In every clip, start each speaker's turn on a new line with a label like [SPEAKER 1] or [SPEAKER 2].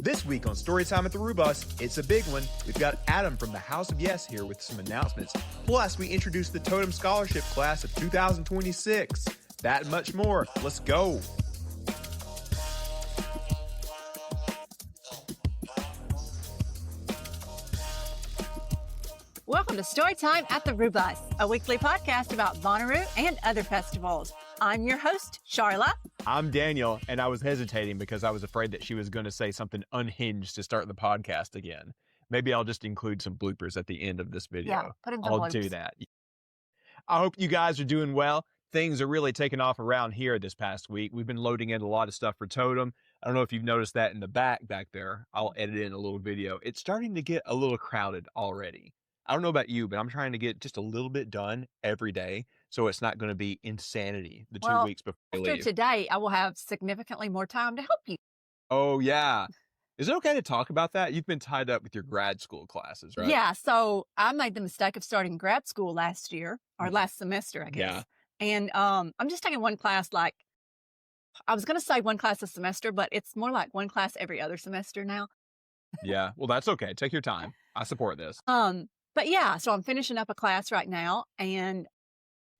[SPEAKER 1] This week on Storytime at the Roo Bus, it's a big one. We've got Adam from the House of Yes here with some announcements. Plus, we introduced the TOTEM Scholarship Class of 2026. That and much more. Let's go.
[SPEAKER 2] Welcome to Storytime at the Roo Bus, a weekly podcast about Bonnaroo and other festivals. I'm your host, Sharla.
[SPEAKER 1] I'm Daniel, and I was hesitating because I was afraid that she was going to say something unhinged to start the podcast again. Maybe I'll just include some bloopers at the end of this video.
[SPEAKER 2] Yeah, put in some
[SPEAKER 1] I'll
[SPEAKER 2] bloopers.
[SPEAKER 1] do that. I hope you guys are doing well. Things are really taking off around here this past week. We've been loading in a lot of stuff for Totem. I don't know if you've noticed that in the back there. I'll edit in a little video. It's starting to get a little crowded already. I don't know about you, but I'm trying to get just a little bit done every day, so it's not going to be insanity the 2 weeks before I
[SPEAKER 2] After
[SPEAKER 1] leave.
[SPEAKER 2] today, I will have significantly more time to help you.
[SPEAKER 1] Oh, yeah. Is it okay to talk about that? You've been tied up with your grad school classes, right?
[SPEAKER 2] Yeah, so I made the mistake of starting grad school last year, or last semester, I guess.
[SPEAKER 1] Yeah.
[SPEAKER 2] And I'm just taking one class, like, I was going to say one class a semester, but it's more like one class every other semester now.
[SPEAKER 1] Yeah. Well, that's okay. Take your time. I support this.
[SPEAKER 2] But yeah, so I'm finishing up a class right now, and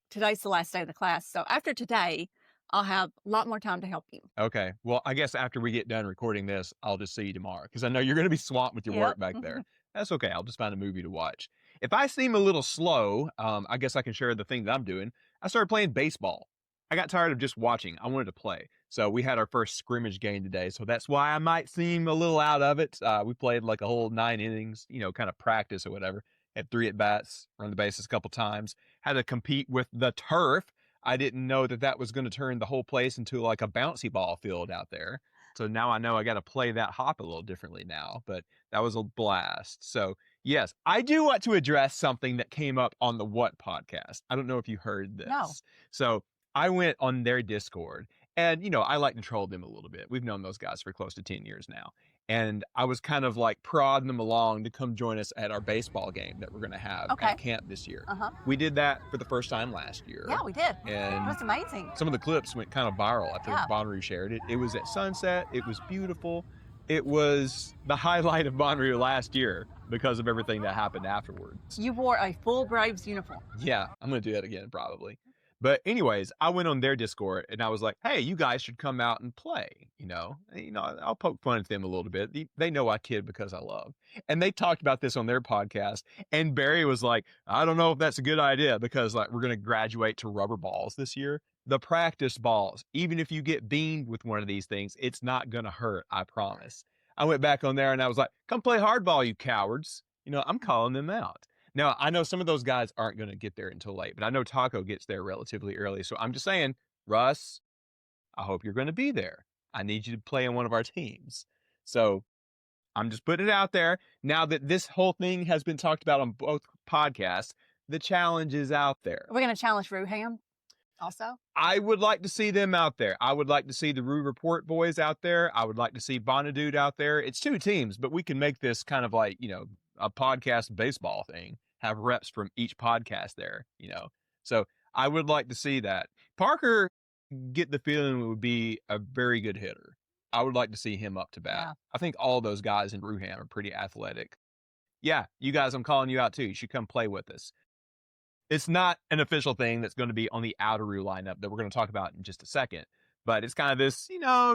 [SPEAKER 2] today's the last day of the class. So after today, I'll have a lot more time to help you.
[SPEAKER 1] Okay. Well, I guess after we get done recording this, I'll just see you tomorrow because I know you're going to be swamped with your work back there. That's okay. I'll just find a movie to watch. If I seem a little slow, I guess I can share the thing that I'm doing. I started playing baseball. I got tired of just watching. I wanted to play. So we had our first scrimmage game today. So that's why I might seem a little out of it. We played like a whole 9 innings, kind of practice or whatever. Had 3 at-bats, run the bases a couple times. Had to compete with the turf. I didn't know that was going to turn the whole place into like a bouncy ball field out there. So now I know I got to play that hop a little differently now. But that was a blast. So yes, I do want to address something that came up on the What podcast. I don't know if you heard this.
[SPEAKER 2] No.
[SPEAKER 1] So I went on their Discord. And, I like to troll them a little bit. We've known those guys for close to 10 years now. And I was kind of like prodding them along to come join us at our baseball game that we're going to have at camp this year. We did that for the first time last year.
[SPEAKER 2] Yeah, we did.
[SPEAKER 1] And
[SPEAKER 2] it was amazing.
[SPEAKER 1] Some of the clips went kind of viral after Bonnaroo shared it. It was at sunset. It was beautiful. It was the highlight of Bonnaroo last year because of everything that happened afterwards.
[SPEAKER 2] You wore a full Braves uniform.
[SPEAKER 1] Yeah, I'm going to do that again probably. But anyways, I went on their Discord and I was like, hey, you guys should come out and play, I'll poke fun at them a little bit. They know I kid because I love. And they talked about this on their podcast. And Barry was like, I don't know if that's a good idea because like we're going to graduate to rubber balls this year. The practice balls, even if you get beamed with one of these things, it's not going to hurt. I promise. I went back on there and I was like, come play hardball, you cowards. I'm calling them out. Now, I know some of those guys aren't going to get there until late, but I know Taco gets there relatively early. So I'm just saying, Russ, I hope you're going to be there. I need you to play on one of our teams. So I'm just putting it out there. Now that this whole thing has been talked about on both podcasts, the challenge is out there.
[SPEAKER 2] We're going to challenge Ruham also.
[SPEAKER 1] I would like to see them out there. I would like to see the Roo Report boys out there. I would like to see Bonnaroo out there. It's 2 teams, but we can make this kind of like, a podcast baseball thing, have reps from each podcast there, So I would like to see that. Parker, get the feeling would be a very good hitter. I would like to see him up to bat. Yeah. I think all those guys in Ruham are pretty athletic. Yeah, you guys, I'm calling you out too. You should come play with us. It's not an official thing that's going to be on the Outeroo lineup that we're going to talk about in just a second. But it's kind of this,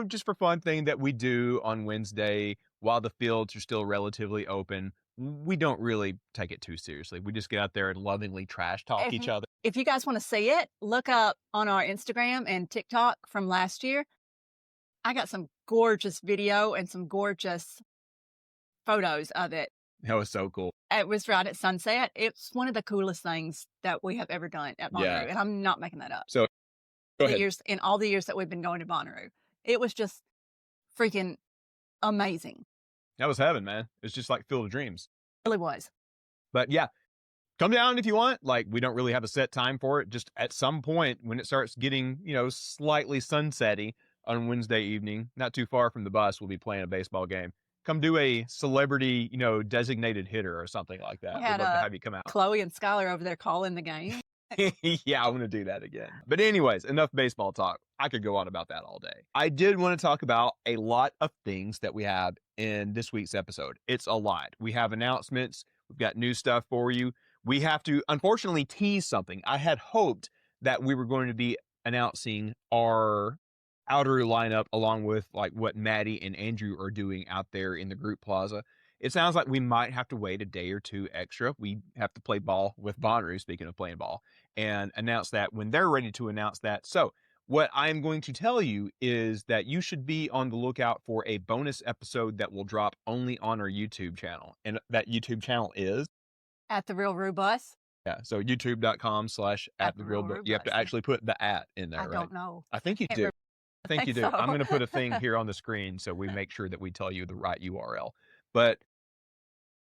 [SPEAKER 1] just for fun thing that we do on Wednesday while the fields are still relatively open. We don't really take it too seriously. We just get out there and lovingly trash talk each other.
[SPEAKER 2] If you guys want to see it, look up on our Instagram and TikTok from last year. I got some gorgeous video and some gorgeous photos of it.
[SPEAKER 1] That was so cool.
[SPEAKER 2] It was right at sunset. It's one of the coolest things that we have ever done at Bonnaroo. And I'm not making that up.
[SPEAKER 1] So go ahead.
[SPEAKER 2] In all the years that we've been going to Bonnaroo, it was just freaking amazing.
[SPEAKER 1] That was heaven, man. It's just like Field of Dreams.
[SPEAKER 2] It really was.
[SPEAKER 1] But yeah, come down if you want. Like, we don't really have a set time for it. Just at some point when it starts getting, slightly sunsetty on Wednesday evening, not too far from the bus, we'll be playing a baseball game. Come do a celebrity, designated hitter or something like that.
[SPEAKER 2] We had
[SPEAKER 1] We'd love to have you come out.
[SPEAKER 2] Chloe and Skyler over there calling the game.
[SPEAKER 1] Yeah, I want to do that again. But anyways, enough baseball talk. I could go on about that all day. I did want to talk about a lot of things that we have in this week's episode. It's a lot. We have announcements. We've got new stuff for you. We have to, unfortunately, tease something. I had hoped that we were going to be announcing our outer lineup along with like what Maddie and Andrew are doing out there in the group plaza. It sounds like we might have to wait a day or two extra. We have to play ball with Bonnaroo, speaking of playing ball, and announce that when they're ready to announce that. So what I'm going to tell you is that you should be on the lookout for a bonus episode that will drop only on our YouTube channel. And that YouTube channel is
[SPEAKER 2] At the real Roo Bus.
[SPEAKER 1] yeah. So youtube.com/@the-real-bus. You have to actually put the at in there,
[SPEAKER 2] I
[SPEAKER 1] right?
[SPEAKER 2] don't know.
[SPEAKER 1] I think you do. I think you do.
[SPEAKER 2] so.
[SPEAKER 1] I'm going to put a thing here on the screen so we make sure that we tell you the right URL. But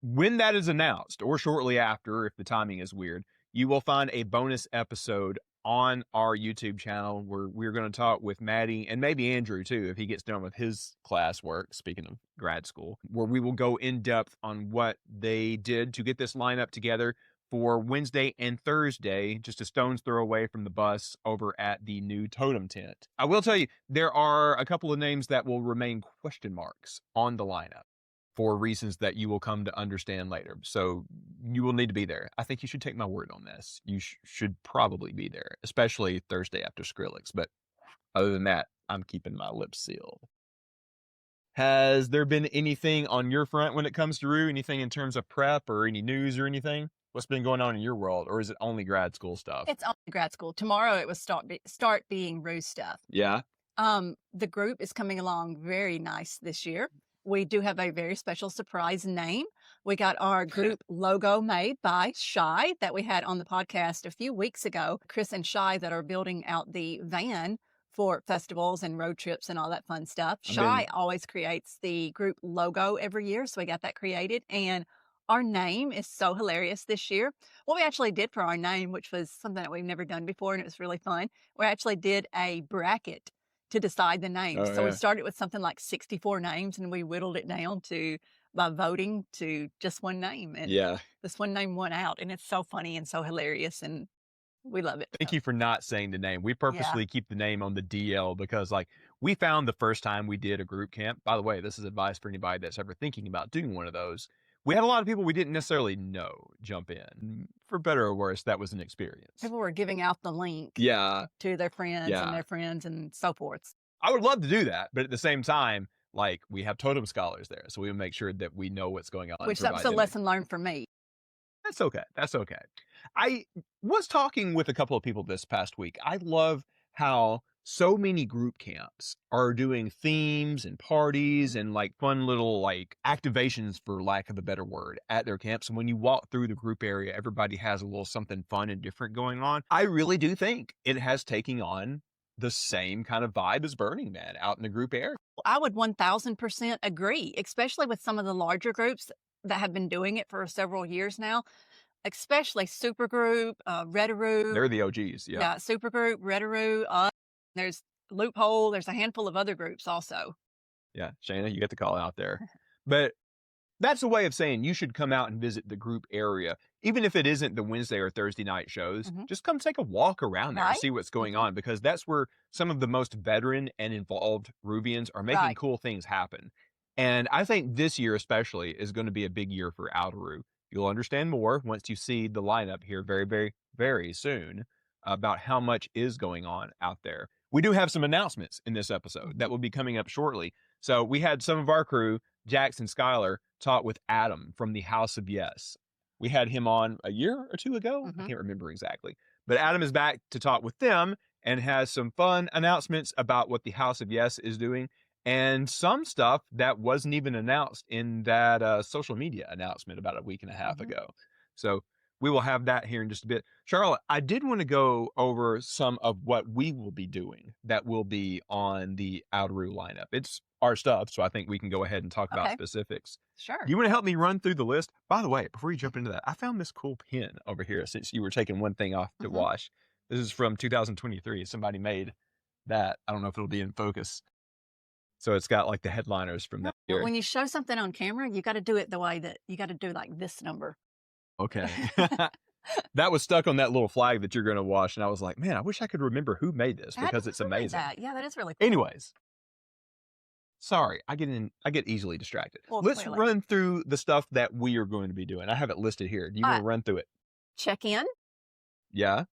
[SPEAKER 1] when that is announced, or shortly after, if the timing is weird, you will find a bonus episode on our YouTube channel where we're going to talk with Maddie and maybe Andrew too, if he gets done with his classwork, speaking of grad school, where we will go in depth on what they did to get this lineup together for Wednesday and Thursday, just a stone's throw away from the bus over at the new Totem tent. I will tell you, there are a couple of names that will remain question marks on the lineup for reasons that you will come to understand later. So you will need to be there. I think you should take my word on this. You should probably be there, especially Thursday after Skrillex. But other than that, I'm keeping my lips sealed. Has there been anything on your front when it comes to Roo? Anything in terms of prep or any news or anything? What's been going on in your world? Or is it only grad school stuff?
[SPEAKER 2] It's only grad school. Tomorrow it was start being Roo stuff.
[SPEAKER 1] Yeah.
[SPEAKER 2] The group is coming along very nice this year. We do have a very special surprise name. We got our group logo made by Shy that we had on the podcast a few weeks ago. Chris and Shy that are building out the van for festivals and road trips and all that fun stuff. Shy always creates the group logo every year, so we got that created. And our name is so hilarious this year. What we actually did for our name, which was something that we've never done before, and it was really fun, we actually did a bracket to decide the names. We started with something like 64 names, and we whittled it down by voting to just one name. And this one name won out, and it's so funny and so hilarious, and we love it.
[SPEAKER 1] Thank you for not saying the name. We purposely keep the name on the DL because like we found the first time we did a group camp, by the way, this is advice for anybody that's ever thinking about doing one of those. We had a lot of people we didn't necessarily know jump in. For better or worse, that was an experience.
[SPEAKER 2] People were giving out the link
[SPEAKER 1] to
[SPEAKER 2] their friends and their friends and so forth.
[SPEAKER 1] I would love to do that, but at the same time, like we have totem scholars there, so we would make sure that we know what's going on.
[SPEAKER 2] Which that was a lesson learned for me.
[SPEAKER 1] That's okay. That's okay. I was talking with a couple of people this past week. I love how so many group camps are doing themes and parties and like fun little like activations, for lack of a better word, at their camps. And when you walk through the group area, everybody has a little something fun and different going on. I really do think it has taken on the same kind of vibe as Burning Man out in the group area.
[SPEAKER 2] I would 1000% agree, especially with some of the larger groups that have been doing it for several years now, especially Supergroup, Redaroo.
[SPEAKER 1] They're the OGs,
[SPEAKER 2] Yeah, Supergroup, Redaroo, there's Loophole, there's a handful of other groups also.
[SPEAKER 1] Yeah, Shayna, you get the call out there. But that's a way of saying you should come out and visit the group area. Even if it isn't the Wednesday or Thursday night shows, just come take a walk around there and see what's going on, because that's where some of the most veteran and involved Ruvians are making cool things happen. And I think this year especially is going to be a big year for Outeroo. You'll understand more once you see the lineup here very, very, very soon about how much is going on out there. We do have some announcements in this episode that will be coming up shortly. So we had some of our crew, Jax and Skyler, talk with Adam from the House of Yes. We had him on a year or two ago. I can't remember exactly. But Adam is back to talk with them and has some fun announcements about what the House of Yes is doing and some stuff that wasn't even announced in that social media announcement about a week and a half ago. So we will have that here in just a bit. Sharla, I did want to go over some of what we will be doing that will be on the Outeroo lineup. It's our stuff, so I think we can go ahead and talk about specifics.
[SPEAKER 2] Sure.
[SPEAKER 1] Do you want to help me run through the list? By the way, before you jump into that, I found this cool pin over here since you were taking one thing off to wash. This is from 2023. Somebody made that. I don't know if it'll be in focus. So it's got like the headliners from that year.
[SPEAKER 2] When you show something on camera, you got to do it the way that you got to do like this number.
[SPEAKER 1] Okay. That was stuck on that little flag that you're going to wash. And I was like, man, I wish I could remember who made this
[SPEAKER 2] I hadn't
[SPEAKER 1] because it's
[SPEAKER 2] remembered
[SPEAKER 1] amazing.
[SPEAKER 2] that. Yeah, that is really cool.
[SPEAKER 1] Anyways, sorry, I get easily distracted.
[SPEAKER 2] Well,
[SPEAKER 1] Let's
[SPEAKER 2] clearly.
[SPEAKER 1] run through the stuff that we are going to be doing. I have it listed here. Do you want to run through it?
[SPEAKER 2] Check in.
[SPEAKER 1] Yeah.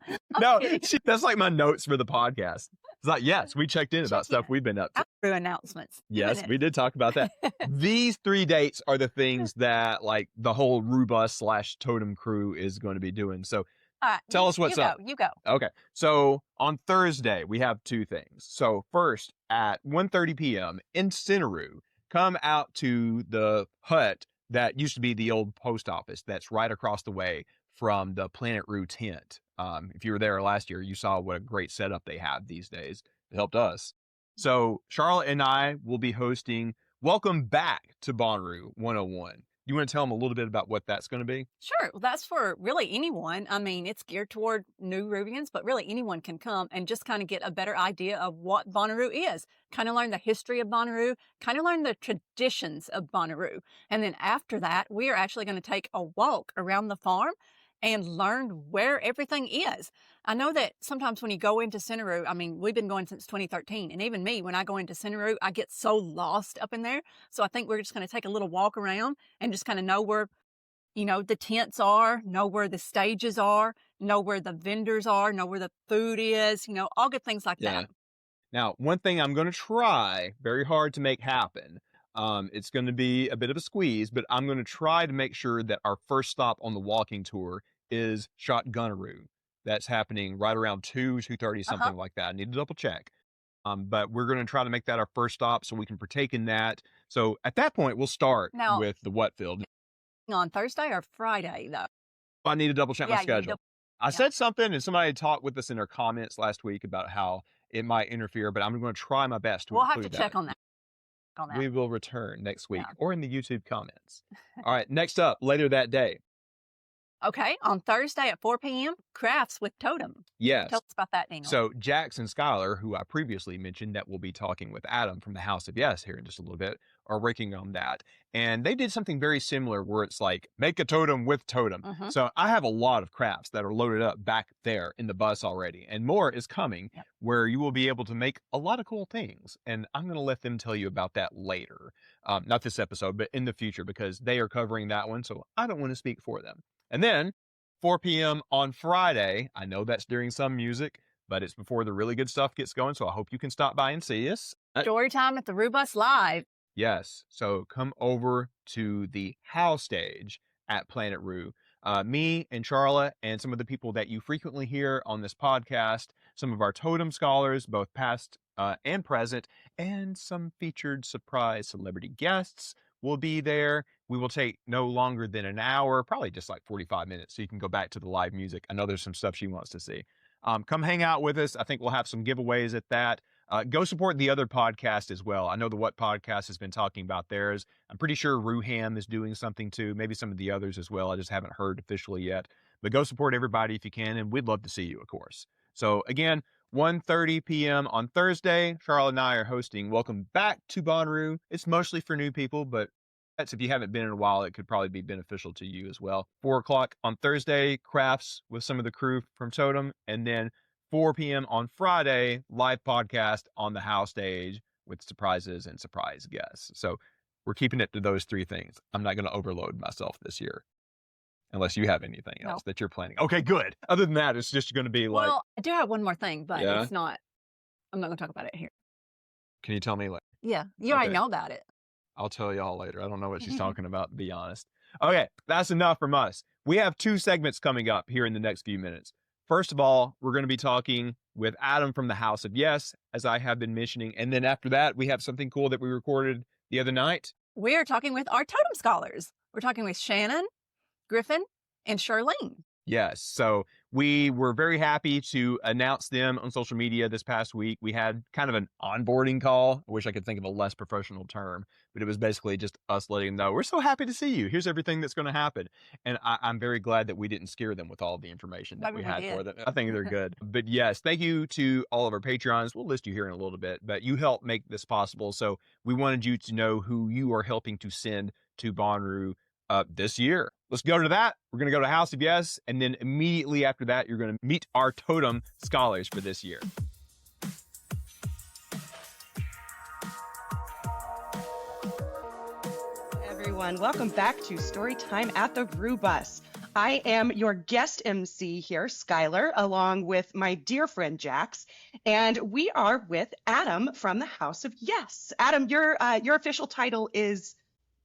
[SPEAKER 2] I'm
[SPEAKER 1] No,
[SPEAKER 2] kidding.
[SPEAKER 1] that's like my notes for the podcast. It's like, yes, we checked in about stuff we've been up to.
[SPEAKER 2] Through announcements.
[SPEAKER 1] Yes, we did talk about that. These 3 dates are the things that like the whole Roo Bus / TOTEM crew is going to be doing. So
[SPEAKER 2] All right,
[SPEAKER 1] tell us what's up.
[SPEAKER 2] You go.
[SPEAKER 1] Okay. So on Thursday, we have 2 things. So first at 1:30 p.m. in Centeroo, come out to the hut that used to be the old post office that's right across the way from the Planet Roo tent. If you were there last year, you saw what a great setup they have these days. It helped us. So Sharla and I will be hosting Welcome Back to Bonnaroo 101. You want to tell them a little bit about what that's going to be?
[SPEAKER 2] Sure. Well, that's for really anyone. I mean, it's geared toward new Rubians, but really anyone can come and just kind of get a better idea of what Bonnaroo is. Kind of learn the history of Bonnaroo, kind of learn the traditions of Bonnaroo. And then after that, we are actually going to take a walk around the farm and learn where everything is. I know that sometimes when you go into Centeroo, I mean, we've been going since 2013, and even me, when I go into Centeroo, I get so lost up in there. So I think we're just going to take a little walk around and just kind of know where, you know, the tents are, know where the stages are, know where the vendors are, know where the food is, you know, all good things like that.
[SPEAKER 1] Now, one thing I'm going to try very hard to make happen, it's going to be a bit of a squeeze, but I'm going to try to make sure that our first stop on the walking tour is Shotgunaroo. That's happening right around 2:30, something like that. I need to double check. But we're going to try to make that our first stop so we can partake in that. So at that point, we'll start with the Whatfield.
[SPEAKER 2] On Thursday or Friday, though?
[SPEAKER 1] I need to double check my schedule. I said something and somebody talked with us in their comments last week about how it might interfere, but I'm going to try my best to
[SPEAKER 2] We'll
[SPEAKER 1] include
[SPEAKER 2] have to check on that.
[SPEAKER 1] We will return next week or in the YouTube comments. All right, next up, later that day.
[SPEAKER 2] Okay, on Thursday at 4 p.m., Crafts with Totem.
[SPEAKER 1] Yes.
[SPEAKER 2] Tell us about that, Daniel.
[SPEAKER 1] So Jax and Skyler, who I previously mentioned that we'll be talking with Adam from the House of Yes here in just a little bit, are working on that. And they did something very similar where it's like, make a totem with totem. So I have a lot of crafts that are loaded up back there in the bus already. And more is coming where you will be able to make a lot of cool things. And I'm going to let them tell you about that later. Not this episode, but in the future, because they are covering that one. So I don't want to speak for them. And then 4 p.m. on Friday, I know that's during some music, but it's before the really good stuff gets going. So I hope you can stop by and see us.
[SPEAKER 2] Story time at the Roo Bus Live.
[SPEAKER 1] Yes. So come over to the house stage at Planet Roo. Me and Sharla and some of the people that you frequently hear on this podcast, some of our totem scholars, both past and present, and some featured surprise celebrity guests will be there. We will take no longer than an hour, probably just like 45 minutes, so you can go back to the live music. I know there's some stuff she wants to see. Come hang out with us. I think we'll have some giveaways at that. Go support the other podcast as well. I know the What Podcast has been talking about theirs. I'm pretty sure Ruham is doing something too, maybe some of the others as well. I just haven't heard officially yet. But go support everybody if you can, and we'd love to see you, of course. So again, 1:30 p.m. on Thursday, Sharla and I are hosting Welcome Back to Bonnaroo. It's mostly for new people, but that's if you haven't been in a while, it could probably be beneficial to you as well. 4 o'clock on Thursday, crafts with some of the crew from Totem, and then 4 p.m. on Friday, live podcast on the house stage with surprises and surprise guests. So we're keeping it to those 3 things. I'm not going to overload myself this year. Unless you have anything else that you're planning. Okay, good. Other than that, it's just going to be like...
[SPEAKER 2] Well, I do have one more thing, but it's not... I'm not going to talk about it here.
[SPEAKER 1] Can you tell me later?
[SPEAKER 2] Yeah, you already know about it.
[SPEAKER 1] I'll tell y'all later. I don't know what she's talking about, to be honest. Okay, that's enough from us. We have 2 segments coming up here in the next few minutes. First of all, we're going to be talking with Adam from the House of Yes, as I have been mentioning. And then after that, we have something cool that we recorded the other night.
[SPEAKER 2] We are talking with our totem scholars. We're talking with Shannon, Griffin, and Charlene.
[SPEAKER 1] Yes. So we were very happy to announce them on social media this past week. We had kind of an onboarding call. I wish I could think of a less professional term, but it was basically just us letting them know, we're so happy to see you. Here's everything that's going to happen. And I'm very glad that we didn't scare them with all the information that we had for them. I think they're good. But yes, thank you to all of our Patreons. We'll list you here in a little bit, but you helped make this possible. So we wanted you to know who you are helping to send to Bonnaroo this year. let's go to that. We're going to go to House of Yes. And then immediately after that, you're going to meet our Totem scholars for this year.
[SPEAKER 3] Everyone, welcome back to Storytime at the Roo Bus. I am your guest MC here, Skyler, along with my dear friend Jax, and we are with Adam from the House of Yes. Adam, your official title is,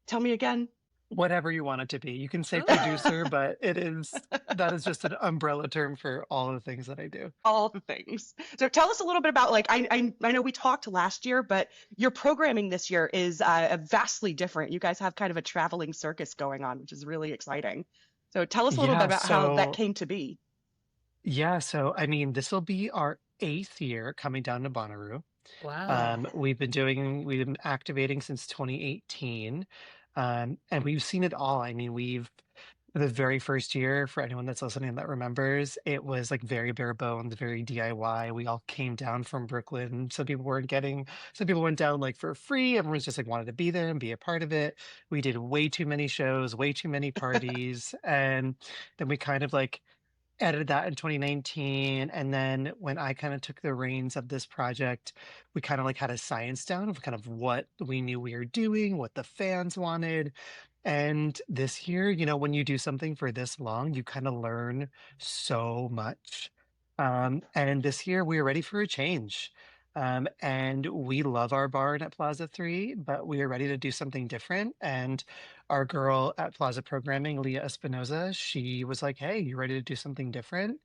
[SPEAKER 3] tell me again.
[SPEAKER 4] Whatever you want it to be. You can say producer, but that is just an umbrella term for all the things that I do.
[SPEAKER 3] All the things. So tell us a little bit about, like, I know we talked last year, but your programming this year is vastly different. You guys have kind of a traveling circus going on, which is really exciting. So tell us a little bit about how that came to be.
[SPEAKER 4] Yeah, so I mean, this will be our 8th year coming down to Bonnaroo.
[SPEAKER 2] Wow.
[SPEAKER 4] We've been activating since 2018. And we've seen it all. I mean, the very first year, for anyone that's listening that remembers, it was like very bare bones, very DIY. We all came down from Brooklyn. Some people went down like for free. Everyone's just like wanted to be there and be a part of it. We did way too many shows, way too many parties. And then we kind of like edited that in 2019. And then when I kind of took the reins of this project, we kind of like had a science down of kind of what we knew we were doing, what the fans wanted. And this year, when you do something for this long, you kind of learn so much. And this year we are ready for a change. And we love our barn at Plaza 3, but we are ready to do something different. And our girl at Plaza Programming, Leah Espinoza, she was like, hey, you ready to do something different?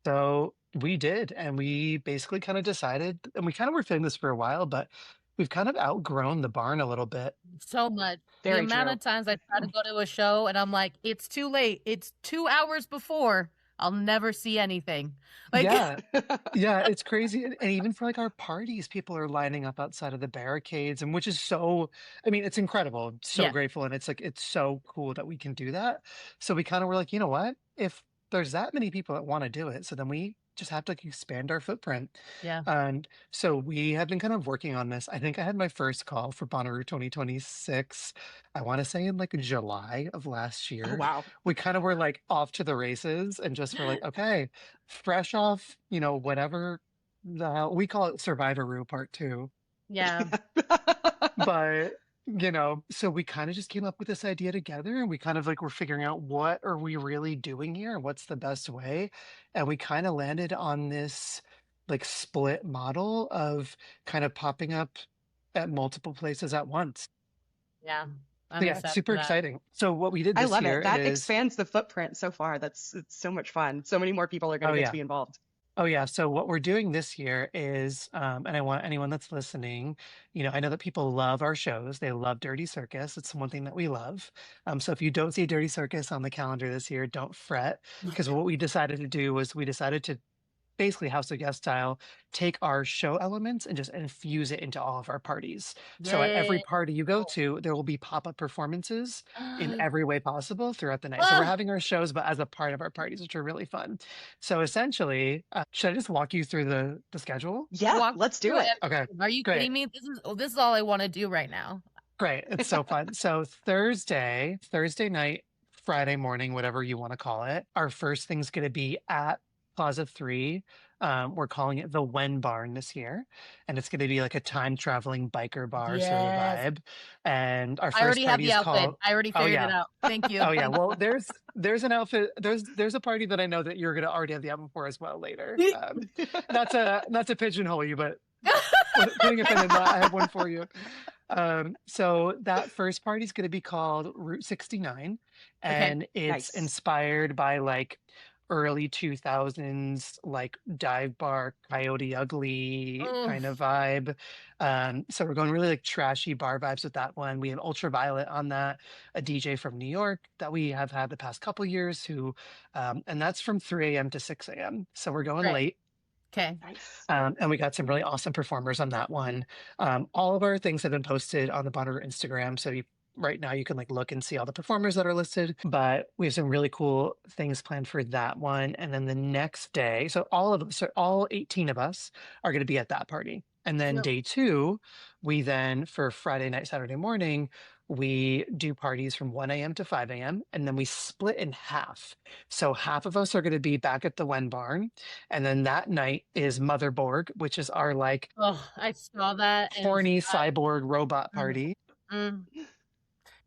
[SPEAKER 4] So we did. And we basically kind of decided, and we kind of were feeling this for a while, but we've kind of outgrown the barn a little bit.
[SPEAKER 5] So much.
[SPEAKER 3] Very
[SPEAKER 5] the amount
[SPEAKER 3] true.
[SPEAKER 5] of times I try to go to a show and I'm like, it's too late. It's 2 hours before. I'll never see anything. Like,
[SPEAKER 4] Yeah. Yeah, it's crazy. And even for like our parties, people are lining up outside of the barricades, and which is it's incredible. I'm so
[SPEAKER 5] Yeah.
[SPEAKER 4] grateful. And it's so cool that we can do that. So we kind of were like, you know what? If there's that many people that want to do it, so then we just have to expand our footprint.
[SPEAKER 5] Yeah.
[SPEAKER 4] And so we have been kind of working on this. I think I had my first call for Bonnaroo 2026, I want to say in like July of last year.
[SPEAKER 3] Oh, wow.
[SPEAKER 4] We kind of were like off to the races and just were like, okay, fresh off, whatever the hell we call it, Survivor Part 2.
[SPEAKER 5] Yeah.
[SPEAKER 4] But so we kind of just came up with this idea together, and we kind of like were figuring out what are we really doing here and what's the best way. And we kind of landed on this like split model of kind of popping up at multiple places at once.
[SPEAKER 5] Yeah.
[SPEAKER 4] So yeah, it's super exciting. So what we did
[SPEAKER 3] I
[SPEAKER 4] this
[SPEAKER 3] love
[SPEAKER 4] year
[SPEAKER 3] it. That
[SPEAKER 4] is
[SPEAKER 3] expands the footprint so far. It's so much fun. So many more people are going to get to be involved.
[SPEAKER 4] Oh yeah. So what we're doing this year is, and I want anyone that's listening, I know that people love our shows. They love Dirty Circus. It's one thing that we love. So if you don't see Dirty Circus on the calendar this year, don't fret, because what we decided to do was we decided to basically House of Guest style, take our show elements and just infuse it into all of our parties. So at every party you go to, there will be pop-up performances in every way possible throughout the night. So we're having our shows, but as a part of our parties, which are really fun. So essentially, should I just walk you through the schedule?
[SPEAKER 3] Yeah, let's do it.
[SPEAKER 4] Okay.
[SPEAKER 5] Are you kidding me? This is all I want to do right now.
[SPEAKER 4] Great. It's so fun. So Thursday night, Friday morning, whatever you want to call it, our first thing's going to be at Plaza 3. We're calling it the Wen Barn this year, and it's going to be like a time traveling biker bar sort of vibe. And our first
[SPEAKER 5] I already have
[SPEAKER 4] party
[SPEAKER 5] the
[SPEAKER 4] is
[SPEAKER 5] outfit.
[SPEAKER 4] called.
[SPEAKER 5] I already figured it out. Thank you.
[SPEAKER 4] Oh yeah. Well, there's an outfit. There's a party that I know that you're going to already have the album for as well later. Not to pigeonhole you, but putting a pin in that, I have one for you. So that first party is going to be called Route 69, and it's inspired by like early 2000s like dive bar Coyote Ugly kind of vibe. So we're going really like trashy bar vibes with that one. We have Ultraviolet on that, a DJ from New York that we have had the past couple years who and that's from 3 a.m. to 6 a.m. So we're going late.
[SPEAKER 5] Okay.
[SPEAKER 3] Nice.
[SPEAKER 4] And we got some really awesome performers on that one. All of our things have been posted on the Bonnaroo Instagram. So right now you can like look and see all the performers that are listed, but we have some really cool things planned for that one. And then the next day, so all 18 of us are going to be at that party. And then
[SPEAKER 5] Yep.
[SPEAKER 4] day 2, we then, for Friday night, Saturday morning, we do parties from 1 a.m. to 5 a.m. and then we split in half. So half of us are going to be back at the Wen Barn. And then that night is Motherborg, which is our like
[SPEAKER 5] Oh, I saw that and
[SPEAKER 4] horny cyborg robot
[SPEAKER 5] mm,
[SPEAKER 4] party.
[SPEAKER 5] mm.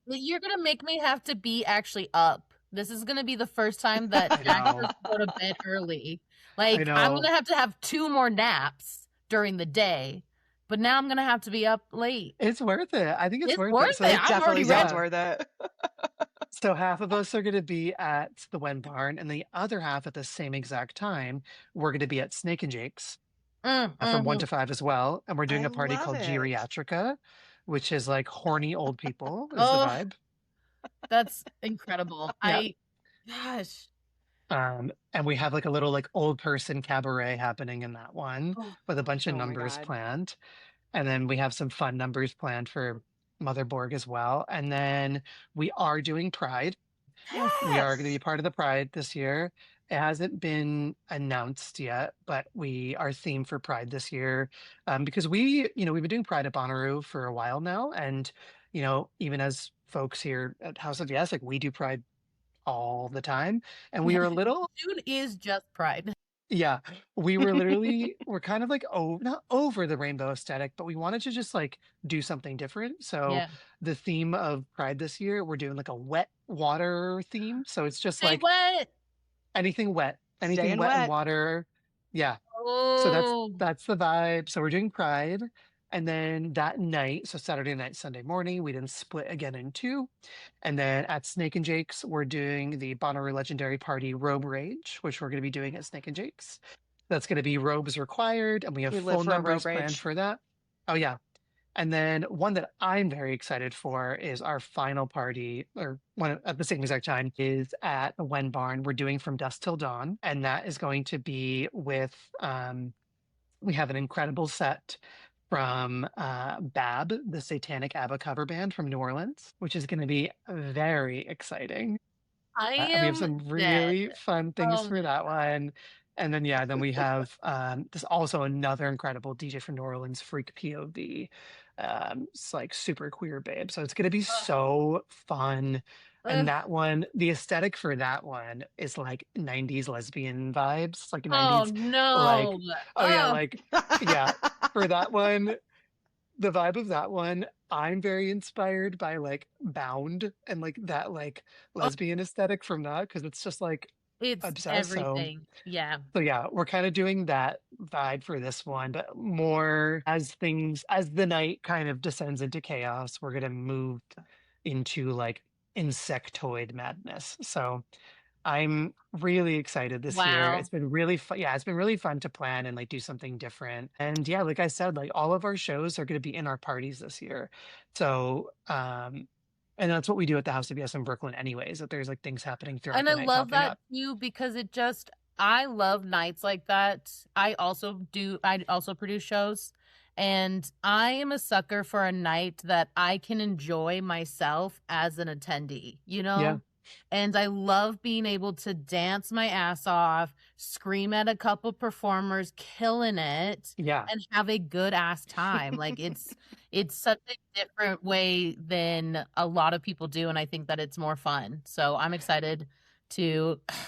[SPEAKER 5] You're gonna make me have to be actually up. This is gonna be the first time that
[SPEAKER 4] I
[SPEAKER 5] Jax
[SPEAKER 4] know.
[SPEAKER 5] has to go to bed early.
[SPEAKER 4] I
[SPEAKER 5] Like, I'm
[SPEAKER 4] know.
[SPEAKER 5] gonna have 2 more naps during the day, but now I'm gonna have to be up late.
[SPEAKER 4] It's worth it. I think it's
[SPEAKER 5] It's
[SPEAKER 4] worth
[SPEAKER 5] worth
[SPEAKER 4] it. So
[SPEAKER 5] it.
[SPEAKER 3] It
[SPEAKER 5] I'm
[SPEAKER 3] definitely
[SPEAKER 5] already
[SPEAKER 3] sounds
[SPEAKER 5] ready.
[SPEAKER 3] worth it.
[SPEAKER 4] So half of us are going to be at the Wen Barn, and the other half at the same exact time, we're going to be at Snake and Jake's from 1 to
[SPEAKER 5] Mhm.
[SPEAKER 4] 5 as well. And we're doing
[SPEAKER 3] I
[SPEAKER 4] a party
[SPEAKER 3] love
[SPEAKER 4] called
[SPEAKER 3] it.
[SPEAKER 4] Geriatrica, which is like horny old people is the
[SPEAKER 5] Oh,
[SPEAKER 4] vibe.
[SPEAKER 5] that's incredible.
[SPEAKER 4] Yeah.
[SPEAKER 5] Gosh.
[SPEAKER 4] And we have like a little like old person cabaret happening in that one
[SPEAKER 5] Oh,
[SPEAKER 4] with a bunch of
[SPEAKER 3] Oh my
[SPEAKER 4] numbers
[SPEAKER 3] God.
[SPEAKER 4] planned. And then we have some fun numbers planned for Motherborg as well. And then we are doing Pride.
[SPEAKER 5] yes.
[SPEAKER 4] We are going to be
[SPEAKER 3] Yes.
[SPEAKER 4] part of the Pride this year. It hasn't been announced yet, but our theme for Pride this year, because we've been doing Pride at Bonnaroo for a while now, and even as folks here at House of Yes, like we do Pride all the time, and we were a little,
[SPEAKER 5] June is just Pride.
[SPEAKER 4] yeah, we're kind of like not over the rainbow aesthetic, but we wanted to just like do something different. So
[SPEAKER 5] Yeah.
[SPEAKER 4] the theme of Pride this year, we're doing like a wet water theme. So it's just
[SPEAKER 5] Say
[SPEAKER 4] like
[SPEAKER 5] what?
[SPEAKER 4] anything wet, anything
[SPEAKER 3] Staying
[SPEAKER 4] wet and
[SPEAKER 3] wet.
[SPEAKER 4] water. Yeah. So
[SPEAKER 5] Oh.
[SPEAKER 4] that's the vibe. So we're doing Pride. And then that night, so Saturday night, Sunday morning, we then split again in 2. And then at Snake and Jake's, we're doing the Bonnaroo Legendary Party Robe Rage, which we're going to be doing at Snake and Jake's. That's going to be robes required, and we have
[SPEAKER 3] We live
[SPEAKER 4] full
[SPEAKER 3] for a
[SPEAKER 4] numbers
[SPEAKER 3] road
[SPEAKER 4] planned
[SPEAKER 3] rage.
[SPEAKER 4] for that. Oh, yeah. And then one that I'm very excited for is our final party, or one at the same exact time, is at the Wen Barn. We're doing From Dusk Till Dawn, and that is going to be with, we have an incredible set from Bab, the Satanic ABBA cover band from New Orleans, which is going to be very exciting.
[SPEAKER 5] I
[SPEAKER 4] And we have
[SPEAKER 5] am
[SPEAKER 4] some
[SPEAKER 5] dead.
[SPEAKER 4] really fun things
[SPEAKER 5] Oh
[SPEAKER 4] for that one. And then, yeah, then we have there's also another incredible DJ from New Orleans, Freak POV. It's like super queer babe. So it's going to be so fun. And
[SPEAKER 5] ugh.
[SPEAKER 4] that one, the aesthetic for that one is like 90s lesbian vibes, like
[SPEAKER 5] Oh
[SPEAKER 4] 90s, like,
[SPEAKER 5] no.
[SPEAKER 4] oh yeah,
[SPEAKER 5] Oh,
[SPEAKER 4] like, yeah, for that one, the vibe of that one, I'm very inspired by like Bound and like that like lesbian aesthetic from that because it's just like
[SPEAKER 5] it's
[SPEAKER 4] obsessed.
[SPEAKER 5] everything. Yeah.
[SPEAKER 4] So yeah, we're kind of doing that vibe for this one, but more as the night kind of descends into chaos, we're gonna move into like insectoid madness. So I'm really excited this year.
[SPEAKER 5] Wow.
[SPEAKER 4] It's been really fun. Yeah, it's been really fun to plan and like do something different. And yeah, like I said, like all of our shows are going to be in our parties this year. So, and that's what we do at the House of Yes in Brooklyn anyways, that there's like things happening throughout
[SPEAKER 5] And
[SPEAKER 4] the
[SPEAKER 5] I
[SPEAKER 4] night
[SPEAKER 5] love
[SPEAKER 4] popping
[SPEAKER 5] that
[SPEAKER 4] up.
[SPEAKER 5] too because I love nights like that. I also produce shows and I am a sucker for a night that I can enjoy myself as an attendee, you
[SPEAKER 4] Yeah.
[SPEAKER 5] know? And I love being able to dance my ass off, scream at a couple performers, killing it,
[SPEAKER 4] Yeah.
[SPEAKER 5] and have a good ass time. Like it's such a different way than a lot of people do, and I think that it's more fun. So I'm excited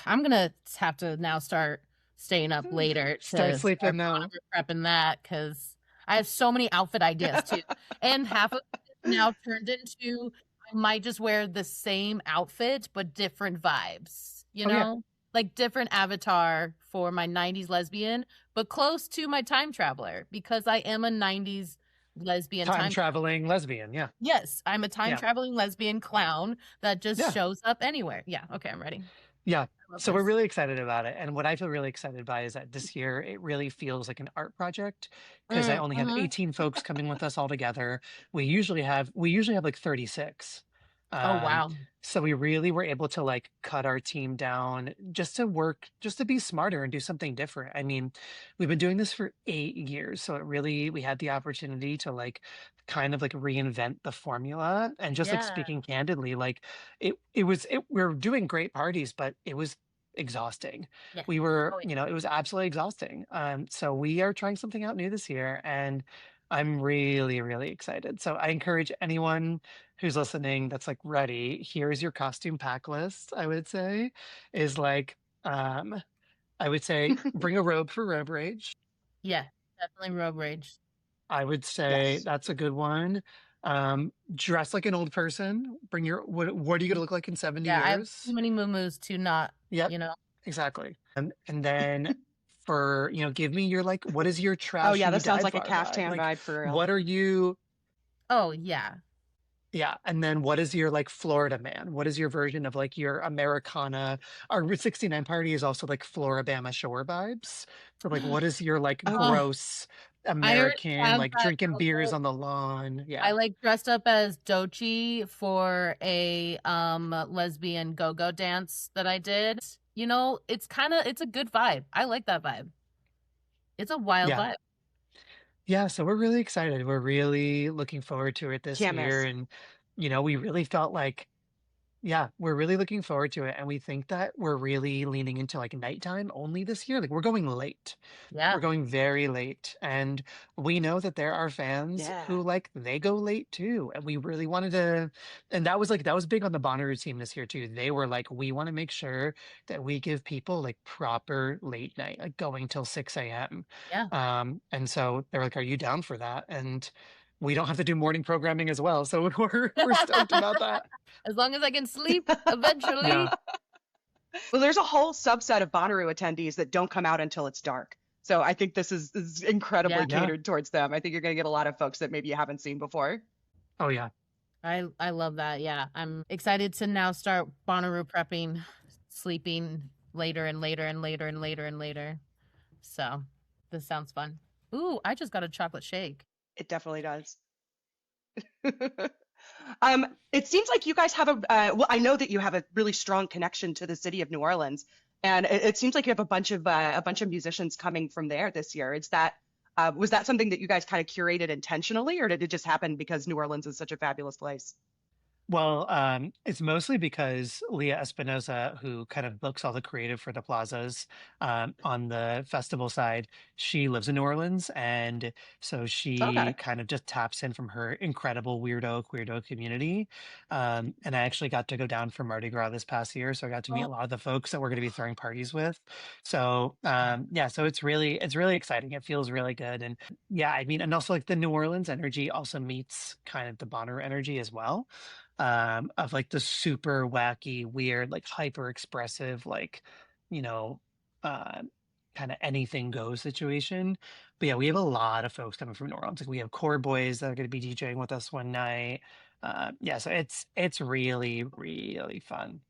[SPEAKER 5] I'm gonna have to now start staying up later
[SPEAKER 4] Start
[SPEAKER 5] to
[SPEAKER 4] sleeping
[SPEAKER 5] start
[SPEAKER 4] now.
[SPEAKER 5] prepping that because I have so many outfit ideas too. And half of it is now turned into I might just wear the same outfit but different vibes, you
[SPEAKER 4] Oh, yeah.
[SPEAKER 5] know? Like different avatar for my 90s lesbian, but close to my time traveler because I am a 90s lesbian
[SPEAKER 4] Time traveling lesbian. Yeah.
[SPEAKER 5] Yes, I'm a time
[SPEAKER 4] Yeah.
[SPEAKER 5] traveling lesbian clown that just
[SPEAKER 4] Yeah.
[SPEAKER 5] shows up anywhere. Yeah, okay, I'm ready.
[SPEAKER 4] Yeah.
[SPEAKER 5] I love
[SPEAKER 4] So we're
[SPEAKER 5] this.
[SPEAKER 4] really excited about it. And what I feel really excited by is that this year it really feels like an art project because I only have
[SPEAKER 5] Mhm.
[SPEAKER 4] 18 folks coming with us all together. We usually have like 36.
[SPEAKER 5] Oh wow.
[SPEAKER 4] So we really were able to like cut our team down just to be smarter and do something different. I mean, we've been doing this for 8 years, so we had the opportunity to like kind of like reinvent the formula and just like
[SPEAKER 5] Yeah.
[SPEAKER 4] speaking candidly, like we're doing great parties, but exhausting.
[SPEAKER 5] Yeah.
[SPEAKER 4] We were,
[SPEAKER 5] Oh, yeah.
[SPEAKER 4] you know, it was absolutely exhausting. So we are trying something out new this year, and I'm really, really excited. So I encourage anyone who's listening that's like ready, here's your costume pack list, I would say, is like, I would say bring a robe for robe rage.
[SPEAKER 5] Yeah, definitely road rage.
[SPEAKER 4] I would say
[SPEAKER 3] Yes.
[SPEAKER 4] that's a good one. Dress like an old person. Bring your what are you gonna look like in 70
[SPEAKER 5] Yeah, I have too
[SPEAKER 4] years?
[SPEAKER 5] many moo to not,
[SPEAKER 4] Yep,
[SPEAKER 5] you know.
[SPEAKER 4] exactly. And then for, you know, give me your like, what is your
[SPEAKER 3] Oh yeah,
[SPEAKER 4] trashy
[SPEAKER 3] that sounds
[SPEAKER 4] dad
[SPEAKER 3] like a
[SPEAKER 4] bar vibe?
[SPEAKER 3] caftan
[SPEAKER 4] Like,
[SPEAKER 3] vibe for real.
[SPEAKER 4] what are you?
[SPEAKER 5] Oh, yeah.
[SPEAKER 4] Yeah, and then what is your like Florida man? What is your version of like your Americana? Our Route 69 party is also like Floribama Shore vibes. So like, what is your like
[SPEAKER 3] Oh,
[SPEAKER 5] Oh,
[SPEAKER 4] gross
[SPEAKER 5] I already
[SPEAKER 4] American,
[SPEAKER 5] have
[SPEAKER 4] like
[SPEAKER 5] that
[SPEAKER 4] drinking beers
[SPEAKER 5] outfit.
[SPEAKER 4] on the lawn?
[SPEAKER 5] I
[SPEAKER 4] Yeah.
[SPEAKER 5] like dressed up as Dochi for a lesbian go-go dance that I did. You know, it's a good vibe. I like that vibe. It's a wild
[SPEAKER 4] Yeah.
[SPEAKER 5] vibe.
[SPEAKER 4] Yeah, so we're really excited. We're really looking forward to it this
[SPEAKER 3] can't
[SPEAKER 4] year.
[SPEAKER 3] miss.
[SPEAKER 4] And, you know, we really felt like, yeah, we're really looking forward to it. And we think that we're really leaning into like nighttime only this year. Like we're going late. We're
[SPEAKER 5] Yeah.
[SPEAKER 4] going very late. And we know that there are fans
[SPEAKER 3] Yeah.
[SPEAKER 4] who like they go late too. And we really wanted to, and that was big on the Bonnaroo team this year too. They were like, we want to make sure that we give people like proper late night, like going till 6 a.m.
[SPEAKER 5] Yeah.
[SPEAKER 4] And so they're like, are you down for that? And we don't have to do morning programming as well. So we're stoked about that.
[SPEAKER 5] As long as I can sleep eventually.
[SPEAKER 4] Yeah.
[SPEAKER 3] Well, there's a whole subset of Bonnaroo attendees that don't come out until it's dark. So I think this is incredibly
[SPEAKER 5] Yeah.
[SPEAKER 4] Yeah.
[SPEAKER 3] catered towards them. I think you're going to get a lot of folks that maybe you haven't seen before.
[SPEAKER 4] Oh yeah.
[SPEAKER 5] I love that. Yeah. I'm excited to now start Bonnaroo prepping, sleeping later and later and later and later and later. So this sounds fun. Ooh, I just got a chocolate shake.
[SPEAKER 3] It definitely does. It seems like you guys have well, I know that you have a really strong connection to the city of New Orleans, and it seems like you have a bunch of musicians coming from there this year. Is that was that something that you guys kind of curated intentionally, or did it just happen because New Orleans is such a fabulous place?
[SPEAKER 4] Well, it's mostly because Leah Espinosa, who kind of books all the creative for the plazas, on the festival side, she lives in New Orleans, and so she
[SPEAKER 3] Okay.
[SPEAKER 4] kind of just taps in from her incredible queerdo community. And I actually got to go down for Mardi Gras this past year, so I got to meet
[SPEAKER 5] Oh,
[SPEAKER 4] a lot of the folks that we're going to be throwing parties with. So, yeah, so it's really exciting. It feels really good, and yeah, I mean, and also like the New Orleans energy also meets kind of the Bonnaroo energy as well, of like the super wacky, weird, like hyper expressive, like, you know, uh, kind of anything goes situation. But yeah, we have a lot of folks coming from New Orleans. Like we have Core Boys that are going to be DJing with us one night. Yeah, so it's really, really fun.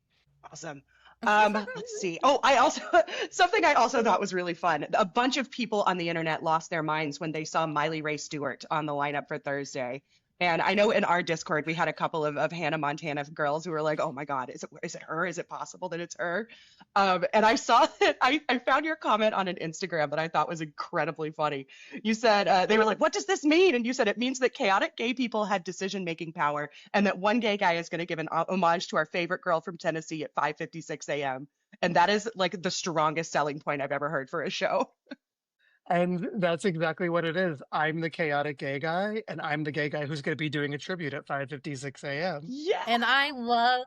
[SPEAKER 3] Awesome. Let's see. Oh, I also something I also thought was really fun. A bunch of people on the internet lost their minds when they saw Miley Ray Stewart on the lineup for Thursday. And I know in our Discord we had a couple of Hannah Montana girls who were like, "Oh my God, is it her? Is it possible that it's her?" And I saw that I found your comment on an Instagram that I thought was incredibly funny. You said they were like, "What does this mean?" And you said it means that chaotic gay people had decision-making power, and that one gay guy is going to give an homage to our favorite girl from Tennessee at 5:56 a.m. And that is like the strongest selling point I've ever heard for a show.
[SPEAKER 4] And that's exactly what it is. I'm the chaotic gay guy, and I'm the gay guy who's going to be doing a tribute at 5:56 a.m.
[SPEAKER 3] Yeah.
[SPEAKER 5] and I love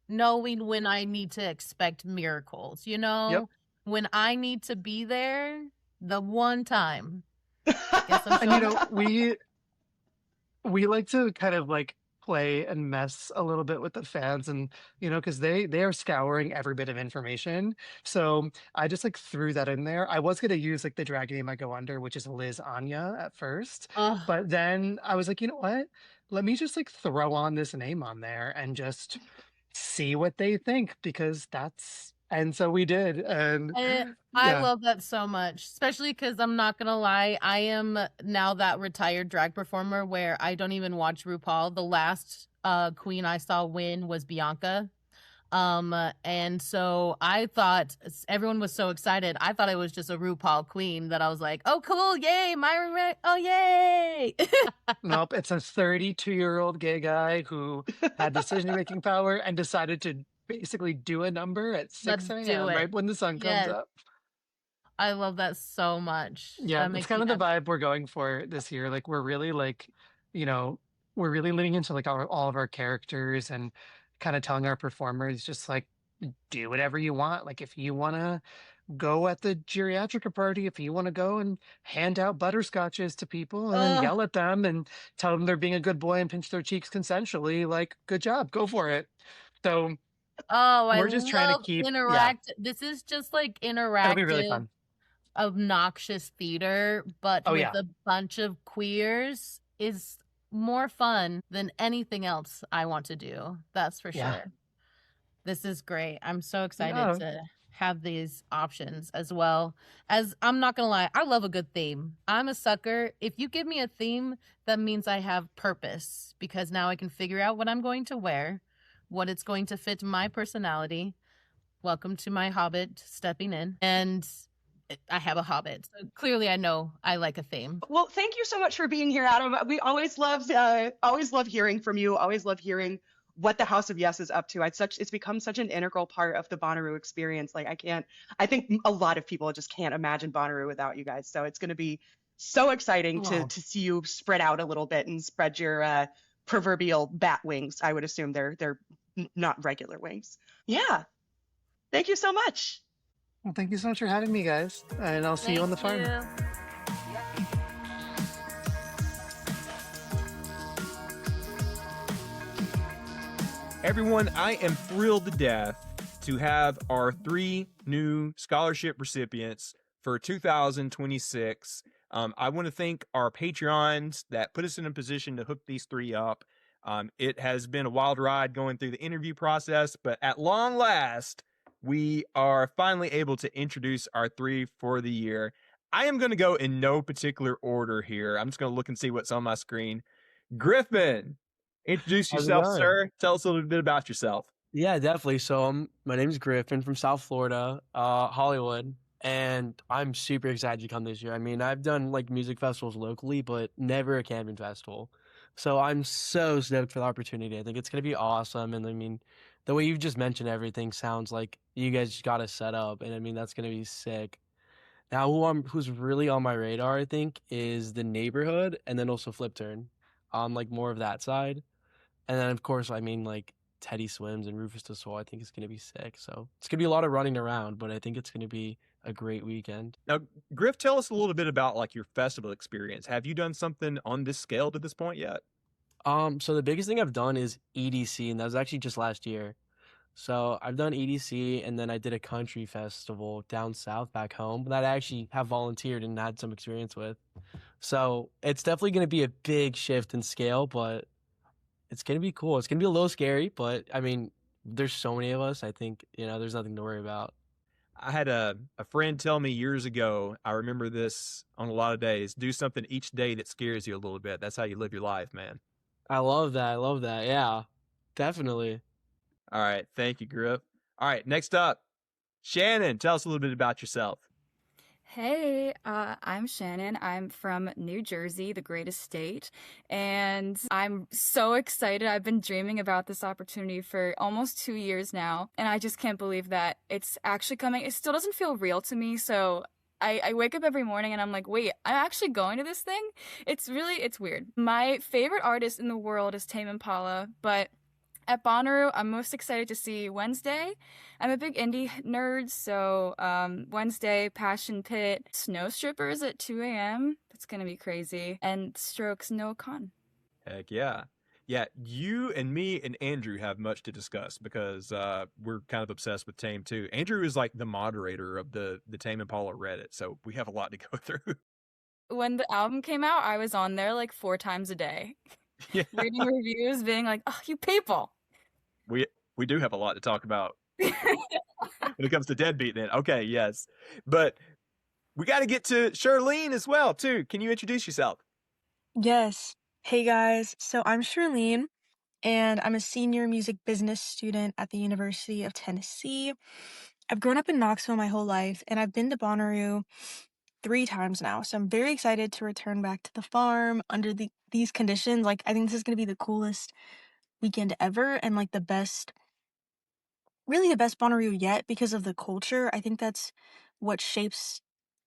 [SPEAKER 5] knowing when I need to expect miracles, you
[SPEAKER 4] Yep.
[SPEAKER 5] know? When I need to be there, the one time. Guess I'm
[SPEAKER 4] And you
[SPEAKER 5] showing
[SPEAKER 4] know,
[SPEAKER 5] up.
[SPEAKER 4] we like to kind of like play and mess a little bit with the fans, and you know, because they are scouring every bit of information. So I just like threw that in there. I was gonna use like the drag name I go under, which is Liz Anya at first,
[SPEAKER 5] Ugh.
[SPEAKER 4] but then I was like, you know what? Let me just like throw on this name on there and just see what they think, because that's, and so we did. And
[SPEAKER 5] I
[SPEAKER 4] yeah,
[SPEAKER 5] love that so much, especially because I'm not gonna lie, I am now that retired drag performer where I don't even watch RuPaul. The last queen I saw win was Bianca. And so I thought everyone was so excited. I thought it was just a RuPaul queen that I was like, oh, cool, yay, oh, yay.
[SPEAKER 4] nope, it's a 32-year-old gay guy who had decision-making power and decided to basically do a number at
[SPEAKER 5] Let's
[SPEAKER 4] 6
[SPEAKER 5] do
[SPEAKER 4] a.m.
[SPEAKER 5] it.
[SPEAKER 4] right when the sun comes
[SPEAKER 5] Yes.
[SPEAKER 4] up.
[SPEAKER 5] I love that so much.
[SPEAKER 4] Yeah,
[SPEAKER 5] That
[SPEAKER 4] that's
[SPEAKER 5] makes
[SPEAKER 4] kind
[SPEAKER 5] me
[SPEAKER 4] of the
[SPEAKER 5] happy.
[SPEAKER 4] vibe we're going for this year. Like we're really like, you know, we're really leaning into like all of our characters and kind of telling our performers just like do whatever you want. Like if you want to go at the geriatrica party, if you want to go and hand out butterscotches to people and then
[SPEAKER 5] Oh,
[SPEAKER 4] yell at them and tell them they're being a good boy and pinch their cheeks consensually, like good job, go for it. So
[SPEAKER 5] oh, I
[SPEAKER 4] we're just trying to
[SPEAKER 5] love
[SPEAKER 4] keep, yeah,
[SPEAKER 5] interact. This is just like
[SPEAKER 4] it'll be really
[SPEAKER 5] interactive,
[SPEAKER 4] fun.
[SPEAKER 5] obnoxious theater, but
[SPEAKER 4] Oh
[SPEAKER 5] with
[SPEAKER 4] yeah,
[SPEAKER 5] a bunch of queers is more fun than anything else I want to do. That's for
[SPEAKER 4] yeah,
[SPEAKER 5] sure. This is great. I'm so excited
[SPEAKER 4] yeah.
[SPEAKER 5] to have these options as well. As I'm not going to lie, I love a good theme. I'm a sucker. If you give me a theme, that means I have purpose because now I can figure out what I'm going to wear, what it's going to fit my personality. Welcome to my hobbit stepping in. And I have a hobbit. So clearly I know I like a theme.
[SPEAKER 3] Well, thank you so much for being here, Adam. We always love hearing from you. Always love hearing what the House of Yes is up to. It's become such an integral part of the Bonnaroo experience. Like I think a lot of people just can't imagine Bonnaroo without you guys. So it's going to be so exciting
[SPEAKER 4] Oh,
[SPEAKER 3] to see you spread out a little bit and spread your proverbial bat wings. I would assume they're not regular wings. Yeah. Thank you so much.
[SPEAKER 4] well, thank you so much for having me, guys, and I'll see you
[SPEAKER 5] Thank
[SPEAKER 4] on the farm.
[SPEAKER 5] you.
[SPEAKER 1] Everyone, I am thrilled to death to have our 3 new scholarship recipients for 2026. I want to thank our Patreons that put us in a position to hook these 3 up. It has been a wild ride going through the interview process, but at long last, we are finally able to introduce our 3 for the year. I am going to go in no particular order here. I'm just going to look and see what's on my screen. Griffin, introduce
[SPEAKER 6] How's it
[SPEAKER 1] yourself,
[SPEAKER 6] going?
[SPEAKER 1] sir. Tell us a little bit about yourself.
[SPEAKER 6] Yeah, definitely. So my name's Griffin from South Florida, Hollywood, and I'm super excited to come this year. I mean, I've done like music festivals locally, but never a camping festival. So I'm so stoked for the opportunity. I think it's gonna be awesome. And I mean, the way you've just mentioned everything sounds like you guys just got us set up, and I mean that's gonna be sick. Now, who's really on my radar, I think, is the neighborhood, and then also Flip Turn, on like more of that side. And then, of course, I mean, like Teddy Swims and Rufus the Soul, I think it's going to be sick. So it's going to be a lot of running around, but I think it's going to be a great weekend.
[SPEAKER 1] Now, Griff, tell us a little bit about like your festival experience. Have you done something on this scale to this point yet?
[SPEAKER 6] So the biggest thing I've done is EDC, and that was actually just last year. So I've done EDC, and then I did a country festival down south back home that I actually have volunteered and had some experience with. So it's definitely going to be a big shift in scale, but it's going to be cool. It's going to be a little scary, but I mean, there's so many of us. I think, there's nothing to worry about.
[SPEAKER 1] I had a friend tell me years ago, I remember this on a lot of days, do something each day that scares you a little bit. That's how you live your life, man.
[SPEAKER 6] I love that. I love that. Yeah, definitely.
[SPEAKER 1] All right. Thank you, Griff. All right. Next up, Shannon, tell us a little bit about yourself.
[SPEAKER 7] Hey, I'm Shannon. I'm from New Jersey, the greatest state, and I'm so excited. I've been dreaming about this opportunity for almost 2 years now, and I just can't believe that it's actually coming. It still doesn't feel real to me, so I wake up every morning and I'm like, wait, I'm actually going to this thing? It's weird. My favorite artist in the world is Tame Impala, but at Bonnaroo, I'm most excited to see Wednesday. I'm a big indie nerd, so Wednesday, Passion Pit, Snow Strippers at 2 a.m. That's gonna be crazy. And Strokes No Con.
[SPEAKER 1] Heck yeah. Yeah, you and me and Andrew have much to discuss because we're kind of obsessed with Tame too. Andrew is like the moderator of the Tame Impala Reddit, so we have a lot to go through.
[SPEAKER 7] When the album came out, I was on there like 4 times a day.
[SPEAKER 1] Yeah,
[SPEAKER 7] Reading reviews, being like, oh, you people.
[SPEAKER 1] we do have a lot to talk about when it comes to Deadbeat then. Okay, yes. But we got to get to Charlene as well, too. Can you introduce yourself?
[SPEAKER 8] Yes. Hey guys. So I'm Charlene, and I'm a senior music business student at the University of Tennessee. I've grown up in Knoxville my whole life, and I've been to Bonnaroo 3 times now. So I'm very excited to return back to the farm under these conditions. Like, I think this is going to be the coolest weekend ever and like the best really the best Bonnaroo yet because of the culture. I think that's what shapes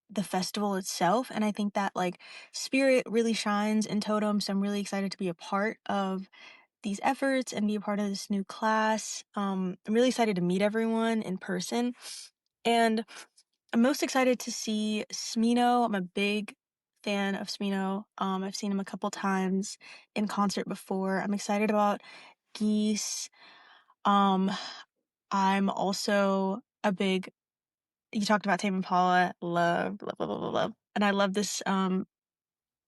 [SPEAKER 8] the festival itself, and I think that like spirit really shines in Totem. So I'm really excited to be a part of these efforts and be a part of this new class. I'm really excited to meet everyone in person, and I'm most excited to see Smino. I'm a big fan of Smino. I've seen him a couple times in concert before. I'm excited about Geese. Um, I'm also a big. You talked about Tame Impala. Love, love, love, love, love, love. And I love this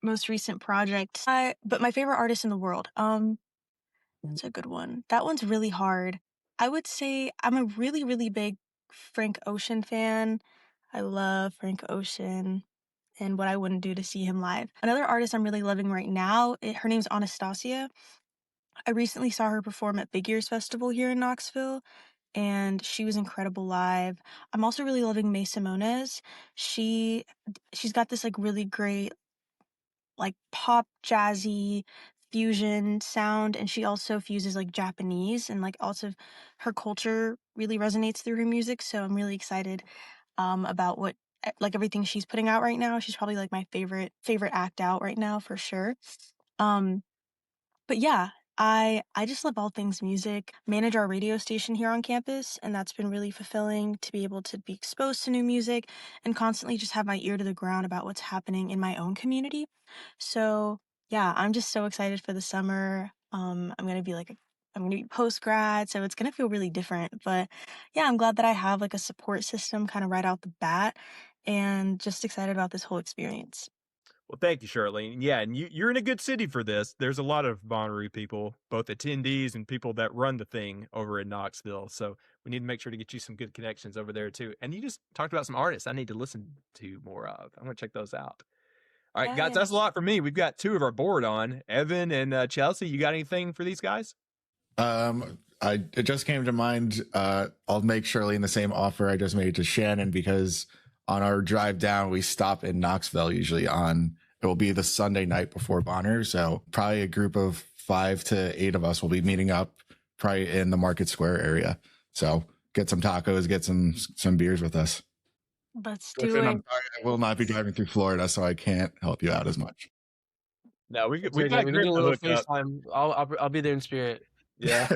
[SPEAKER 8] most recent project. But my favorite artist in the world. That's a good one. That one's really hard. I would say I'm a really, really big Frank Ocean fan. I love Frank Ocean and what I wouldn't do to see him live. Another artist I'm really loving right now, her name's Anastasia. I recently saw her perform at Big Ears Festival here in Knoxville, and she was incredible live. I'm also really loving May Simones. She's got this like really great like pop jazzy fusion sound, and she also fuses like Japanese, and like also her culture really resonates through her music. So I'm really excited about what like everything she's putting out right now. She's probably like my favorite act out right now for sure. Um but yeah, I just love all things music. Manage our radio station here on campus, and that's been really fulfilling to be able to be exposed to new music and constantly just have my ear to the ground about what's happening in my own community. So yeah, I'm just so excited for the summer. I'm gonna be post grad, so it's gonna feel really different. But yeah, I'm glad that I have like a support system kind of right out the bat, and just excited about this whole experience.
[SPEAKER 1] Well, thank you, Charlene. Yeah, and you're in a good city for this. There's a lot of Bonnaroo people, both attendees and people that run the thing over in Knoxville. So we need to make sure to get you some good connections over there too. And you just talked about some artists I need to listen to more of. I'm gonna check those out. All right, guys, that's a
[SPEAKER 8] Yes.
[SPEAKER 1] lot for me. We've got two of our board on. Evan and Chelsea, you got anything for these guys?
[SPEAKER 9] It just came to mind. I'll make Shirley the same offer I just made to Shannon, because on our drive down we stop in Knoxville usually it will be the Sunday night before Bonner. So probably a group of 5 to 8 of us will be meeting up probably in the Market Square area. So get some tacos, get some beers with us.
[SPEAKER 8] Let's do
[SPEAKER 9] Griffin,
[SPEAKER 8] it.
[SPEAKER 9] I'm sorry, I will not be driving through Florida, so I can't help you out as much.
[SPEAKER 1] No, we've
[SPEAKER 6] Yeah,
[SPEAKER 1] got
[SPEAKER 6] we can
[SPEAKER 1] Griff
[SPEAKER 6] do a
[SPEAKER 1] to
[SPEAKER 6] little
[SPEAKER 1] hook up.
[SPEAKER 6] FaceTime. I'll be there in spirit.
[SPEAKER 1] Yeah.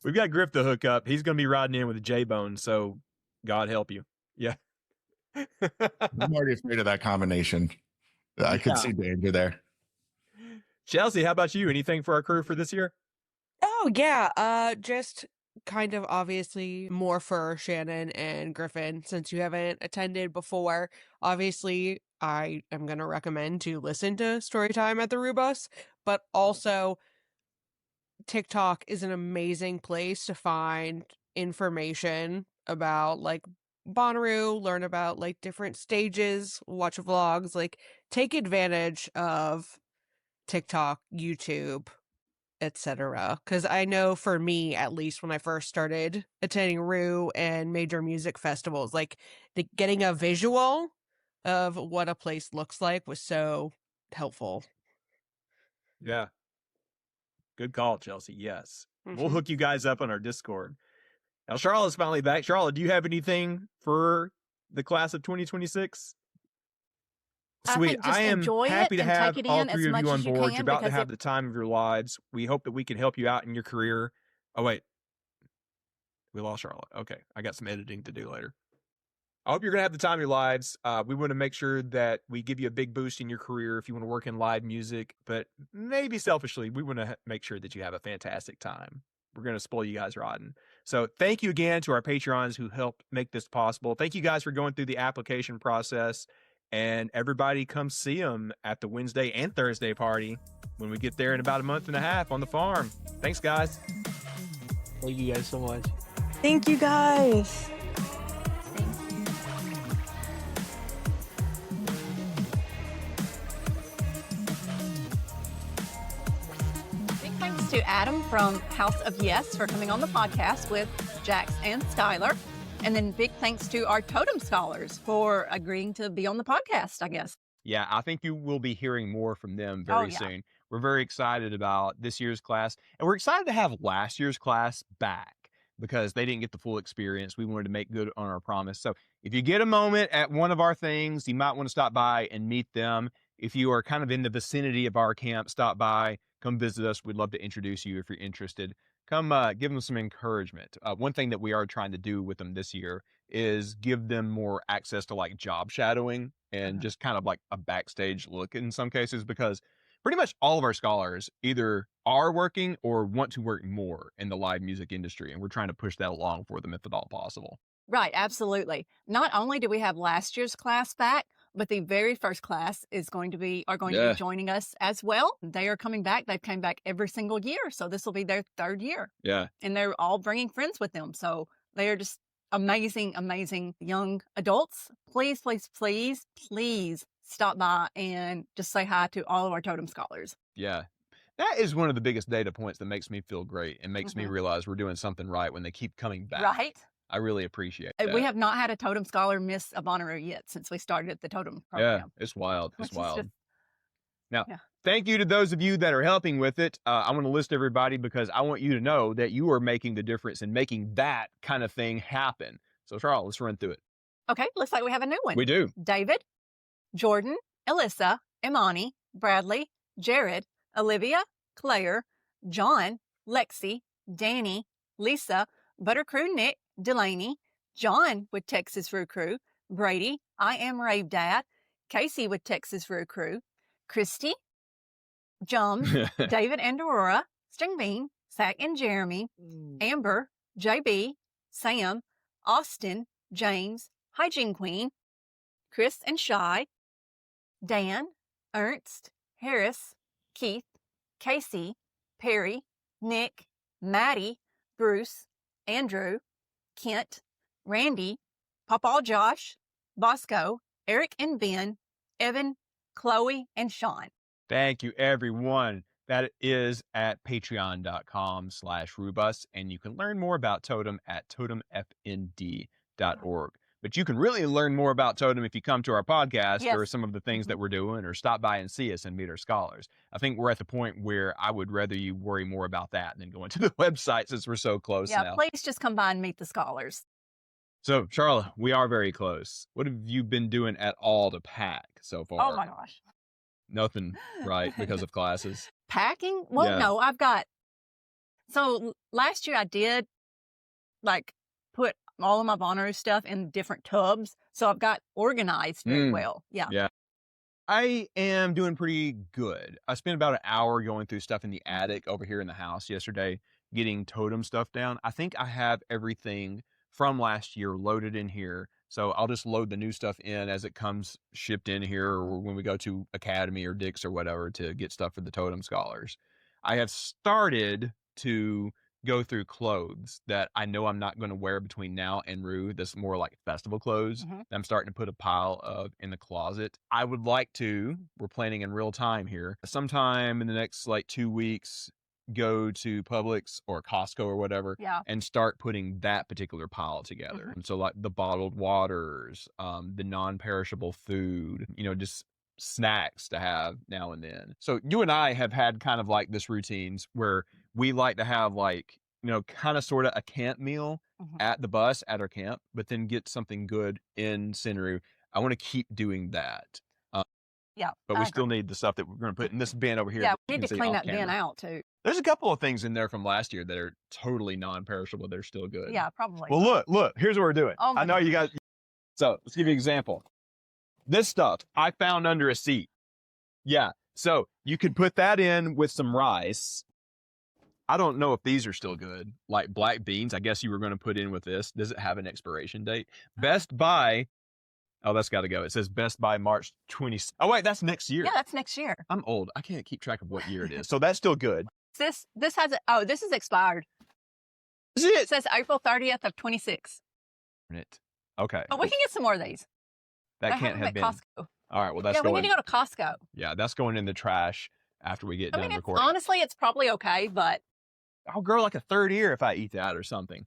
[SPEAKER 1] We've got Griff to hook up. He's going to be riding in with a J-Bone, so God help you. Yeah.
[SPEAKER 9] I'm already afraid of that combination. I could see danger there.
[SPEAKER 1] Chelsea, how about you? Anything for our crew for this year?
[SPEAKER 10] Oh yeah, just kind of obviously more for Shannon and Griffin since you haven't attended before. Obviously, I am going to recommend to listen to Storytime at the Roo Bus, but also TikTok is an amazing place to find information about like Bonnaroo, learn about like different stages, watch vlogs, like take advantage of TikTok, YouTube, etc. Because I know for me, at least when I first started attending Roo and major music festivals, like getting a visual of what a place looks like was so helpful.
[SPEAKER 1] Yeah. Good call, Chelsea. Yes. We'll
[SPEAKER 10] Mhm.
[SPEAKER 1] hook you guys up on our Discord. Now, Sharla's finally back. Sharla, do you have anything for the class of 2026?
[SPEAKER 2] I
[SPEAKER 1] Sweet.
[SPEAKER 2] think just
[SPEAKER 1] I am
[SPEAKER 2] enjoy it
[SPEAKER 1] happy to
[SPEAKER 2] and
[SPEAKER 1] have
[SPEAKER 2] take it
[SPEAKER 1] all
[SPEAKER 2] in as
[SPEAKER 1] three of
[SPEAKER 2] much
[SPEAKER 1] you on
[SPEAKER 2] as you
[SPEAKER 1] board. You're
[SPEAKER 2] can
[SPEAKER 1] about to
[SPEAKER 2] because
[SPEAKER 1] have the time of your lives. We hope that we can help you out in your career. Oh, wait. We lost Charlotte. Okay. I got some editing to do later. I hope you're going to have the time of your lives. We want to make sure that we give you a big boost in your career if you want to work in live music, but maybe selfishly, we want to make sure that you have a fantastic time. We're going to spoil you guys rotten. So thank you again to our Patreons who helped make this possible. Thank you guys for going through the application process, and everybody come see them at the Wednesday and Thursday party when we get there in about a month and a half on the farm. Thanks, guys.
[SPEAKER 6] Thank you guys so much.
[SPEAKER 8] Thank you guys.
[SPEAKER 2] Big thanks to Adam from House of Yes for coming on the podcast with Jax and Skyler. And then big thanks to our Totem Scholars for agreeing to be on the podcast, I guess.
[SPEAKER 1] Yeah, I think you will be hearing more from them very soon. We're very excited about this year's class, and we're excited to have last year's class back because they didn't get the full experience. We wanted to make good on our promise. So if you get a moment at one of our things, you might want to stop by and meet them. If you are kind of in the vicinity of our camp, stop by, come visit us. We'd love to introduce you if you're interested. Come give them some encouragement. One thing that we are trying to do with them this year is give them more access to like job shadowing and just kind of like a backstage look in some cases, because pretty much all of our scholars either are working or want to work more in the live music industry. And we're trying to push that along for them if at all possible.
[SPEAKER 2] Right, absolutely. Not only do we have last year's class back, but the very first class is going to be joining us as well. They are coming back. They've come back every single year. So this will be their third year.
[SPEAKER 1] Yeah.
[SPEAKER 2] And they're all bringing friends with them. So they are just amazing, amazing young adults. Please, please, please, please stop by and just say hi to all of our Totem scholars.
[SPEAKER 1] Yeah. That is one of the biggest data points that makes me feel great and makes me realize we're doing something right when they keep coming back.
[SPEAKER 2] Right.
[SPEAKER 1] I really appreciate that.
[SPEAKER 2] We have not had a Totem scholar miss a Bonnaroo yet since we started the Totem program.
[SPEAKER 1] Yeah, it's wild. It's wild. Now,
[SPEAKER 2] Yeah.
[SPEAKER 1] thank you to those of you that are helping with it. I want to list everybody because I want you to know that you are making the difference in making that kind of thing happen. So, Charles, let's run through it.
[SPEAKER 2] Okay, looks like we have a new one.
[SPEAKER 1] We do.
[SPEAKER 2] David, Jordan, Alyssa, Imani, Bradley, Jared, Olivia, Claire, John, Lexi, Danny, Lisa, Buttercrew Nick, Delaney, John with Texas Roo Crew, Brady, I Am Rave Dad, Casey with Texas Roo Crew, Christy, Jums, David and Aurora, Sting Bean, Zach and Jeremy, Amber, JB, Sam, Austin, James, Hygiene Queen, Chris and Shy, Dan, Ernst, Harris, Keith, Casey, Perry, Nick, Maddie, Bruce, Andrew, Kent, Randy, Papa Josh, Bosco, Eric and Ben, Evan, Chloe, and Sean.
[SPEAKER 1] Thank you, everyone. That is at patreon.com/Roo Bus, and you can learn more about Totem at totemfnd.org. But you can really learn more about Totem if you come to our podcast or some of the things that we're doing, or stop by and see us and meet our scholars. I think we're at the point where I would rather you worry more about that than going to the website since we're so close now.
[SPEAKER 2] Yeah, please just come by and meet the scholars.
[SPEAKER 1] So, Sharla, we are very close. What have you been doing at all to pack so far?
[SPEAKER 2] Oh my gosh.
[SPEAKER 1] Nothing, right? Because of classes.
[SPEAKER 2] Packing? Well, no, I've got. So last year I did like put all of my Bonnaroo stuff in different tubs. So I've got organized very well. Yeah.
[SPEAKER 1] Yeah. I am doing pretty good. I spent about an hour going through stuff in the attic over here in the house yesterday, getting Totem stuff down. I think I have everything from last year loaded in here. So I'll just load the new stuff in as it comes shipped in here, or when we go to Academy or Dick's or whatever to get stuff for the Totem scholars. I have started to go through clothes that I know I'm not going to wear between now and Roo. That's more like festival clothes. I'm starting to put a pile of in the closet. I would like to, we're planning in real time here, sometime in the next like 2 weeks, go to Publix or Costco or whatever and start putting that particular pile together. And so like the bottled waters, the non-perishable food, you know, just snacks to have now and then. So you and I have had kind of like this routines where we like to have like, you know, kind of sort of a camp meal at the bus at our camp, but then get something good in Centeroo. I want to keep doing that. But we still need the stuff that we're going to put in this bin over here.
[SPEAKER 2] Yeah, we need to clean that bin out too.
[SPEAKER 1] There's a couple of things in there from last year that are totally non-perishable. They're still good.
[SPEAKER 2] Yeah, probably.
[SPEAKER 1] Well, look, here's what we're doing.
[SPEAKER 2] Oh
[SPEAKER 1] I know you guys. So let's give you an example. This stuff I found under a seat. Yeah. So you could put that in with some rice. I don't know if these are still good. Like black beans, I guess you were going to put in with this. Does it have an expiration date? Best by. Oh, that's got to go. It says Best by March 20. Oh, wait, that's next year.
[SPEAKER 2] Yeah, that's next year.
[SPEAKER 1] I'm old. I can't keep track of what year it is. So that's still good.
[SPEAKER 2] This has a, oh, this is expired.
[SPEAKER 1] Is it?
[SPEAKER 2] It says April 30th of 26.
[SPEAKER 1] Okay.
[SPEAKER 2] But we can get some more of these.
[SPEAKER 1] That can't have been.
[SPEAKER 2] Costco.
[SPEAKER 1] All right, well, that's
[SPEAKER 2] we need to go to Costco.
[SPEAKER 1] Yeah, that's going in the trash after we get done recording.
[SPEAKER 2] Honestly, it's probably okay, but.
[SPEAKER 1] I'll grow like a third ear if I eat that or something.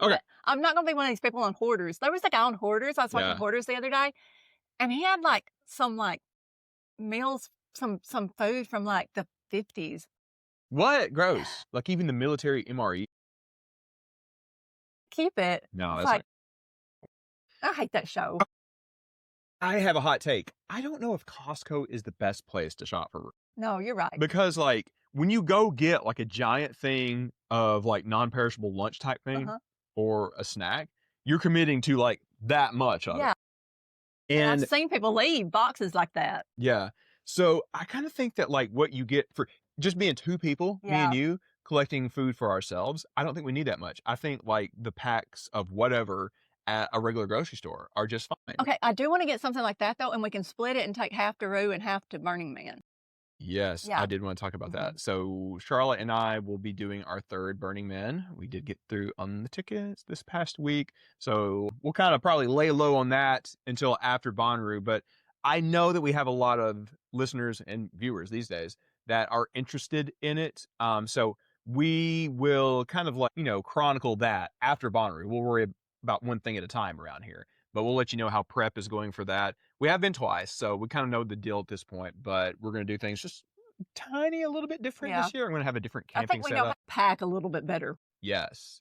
[SPEAKER 1] Okay.
[SPEAKER 2] I'm not going to be one of these people on Hoarders. There was a guy on Hoarders. I was watching Hoarders the other day, and he had like some like meals, some food from like the 50s.
[SPEAKER 1] What? Gross. Like even the military MRE.
[SPEAKER 2] keep it.
[SPEAKER 1] No,
[SPEAKER 2] It's
[SPEAKER 1] that's
[SPEAKER 2] like, I hate that show.
[SPEAKER 1] I have a hot take. I don't know if Costco is the best place to shop for
[SPEAKER 2] No, you're right.
[SPEAKER 1] because like when you go get like a giant thing of like non-perishable lunch type thing or a snack, you're committing to like that much of it.
[SPEAKER 2] Yeah. And
[SPEAKER 1] And
[SPEAKER 2] I've seen people leave boxes like that.
[SPEAKER 1] yeah. So I kind of think that like what you get for just being two people, me and you, collecting food for ourselves, I don't think we need that much. I think like the packs of whatever at a regular grocery store are just fine.
[SPEAKER 2] Okay, I do want to get something like that though, and we can split it and take half to Roo and half to Burning Man.
[SPEAKER 1] Yes,
[SPEAKER 2] Yeah.
[SPEAKER 1] I did want to talk about that. So Charlotte and I will be doing our third Burning Man. We did get through on the tickets this past week. So we'll kind of probably lay low on that until after Bonnaroo. But I know that we have a lot of listeners and viewers these days that are interested in it. So we will kind of like, chronicle that after Bonnaroo. We'll worry about one thing at a time around here. But we'll let you know how prep is going for that. We have been twice, so we kind of know the deal at this point, but we're going to do things just tiny, a little bit different this year. I'm going to have a different
[SPEAKER 2] I
[SPEAKER 1] camping
[SPEAKER 2] think we know how
[SPEAKER 1] setup.
[SPEAKER 2] to pack a little bit better.
[SPEAKER 1] Yes.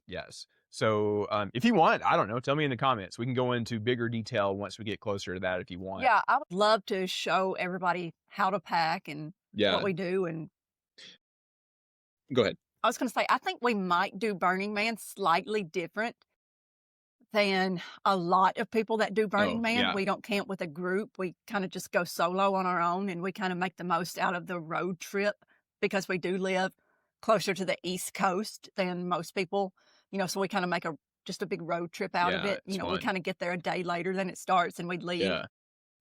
[SPEAKER 1] So if you want, I don't know, tell me in the comments. We can go into bigger detail once we get closer to that if you want.
[SPEAKER 2] Yeah, I would love to show everybody how to pack and what we do. And
[SPEAKER 1] go ahead.
[SPEAKER 2] I was going to say, I think we might do Burning Man slightly different than a lot of people that do Burning Man.
[SPEAKER 1] Yeah.
[SPEAKER 2] We don't camp with a group. We kind of just go solo on our own, and we kind of make the most out of the road trip because we do live closer to the East Coast than most people, so we kind of make just a big road trip out of it. We kind of get there a day later than it starts, and we leave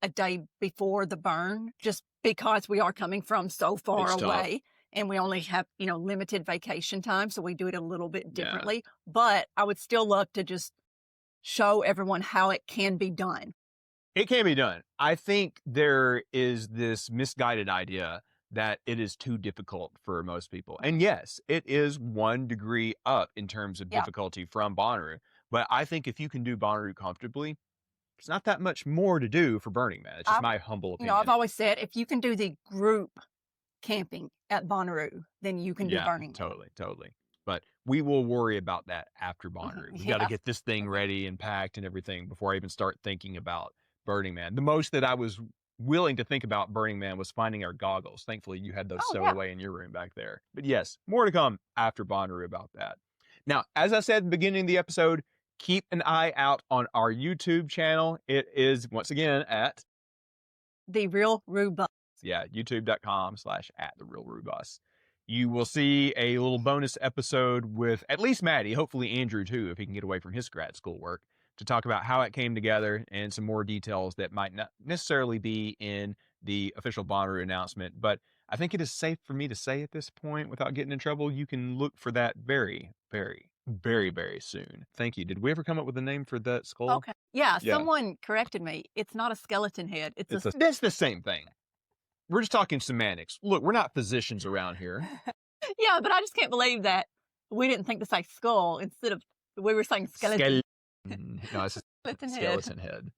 [SPEAKER 2] a day before the burn just because we are coming from so far away. And we only have, limited vacation time. So we do it a little bit differently. But I would still love to just show everyone how it can be done.
[SPEAKER 1] It can be done. I think there is this misguided idea that it is too difficult for most people. And yes, it is 1 degree up in terms of difficulty from Bonnaroo. But I think if you can do Bonnaroo comfortably, it's not that much more to do for Burning Man. It's just my humble opinion.
[SPEAKER 2] I've always said if you can do the group camping at Bonnaroo, then you can do Burning Man.
[SPEAKER 1] Totally. But we will worry about that after Bonnaroo. We got to get this thing ready and packed and everything before I even start thinking about Burning Man. The most that I was willing to think about Burning Man was finding our goggles. Thankfully, you had those stowed away in your room back there. But yes, more to come after Bonnaroo about that. Now, as I said at the beginning of the episode, keep an eye out on our YouTube channel. It is, once again, at
[SPEAKER 2] The Real Roo Bus.
[SPEAKER 1] Yeah, youtube.com/@TheRealRoobus. You will see a little bonus episode with at least Maddie, hopefully Andrew too, if he can get away from his grad school work, to talk about how it came together and some more details that might not necessarily be in the official Bonnaroo announcement. But I think it is safe for me to say at this point, without getting in trouble, you can look for that very, very, very, very soon. Thank you. Did we ever come up with a name for that skull?
[SPEAKER 2] Okay. Yeah, someone corrected me. It's not a skeleton head.
[SPEAKER 1] That's the same thing. We're just talking semantics. Look, we're not physicians around here.
[SPEAKER 2] Yeah, but I just can't believe that we didn't think to say skull instead of we were saying skeleton.
[SPEAKER 1] No, it's a
[SPEAKER 2] skeleton
[SPEAKER 1] head.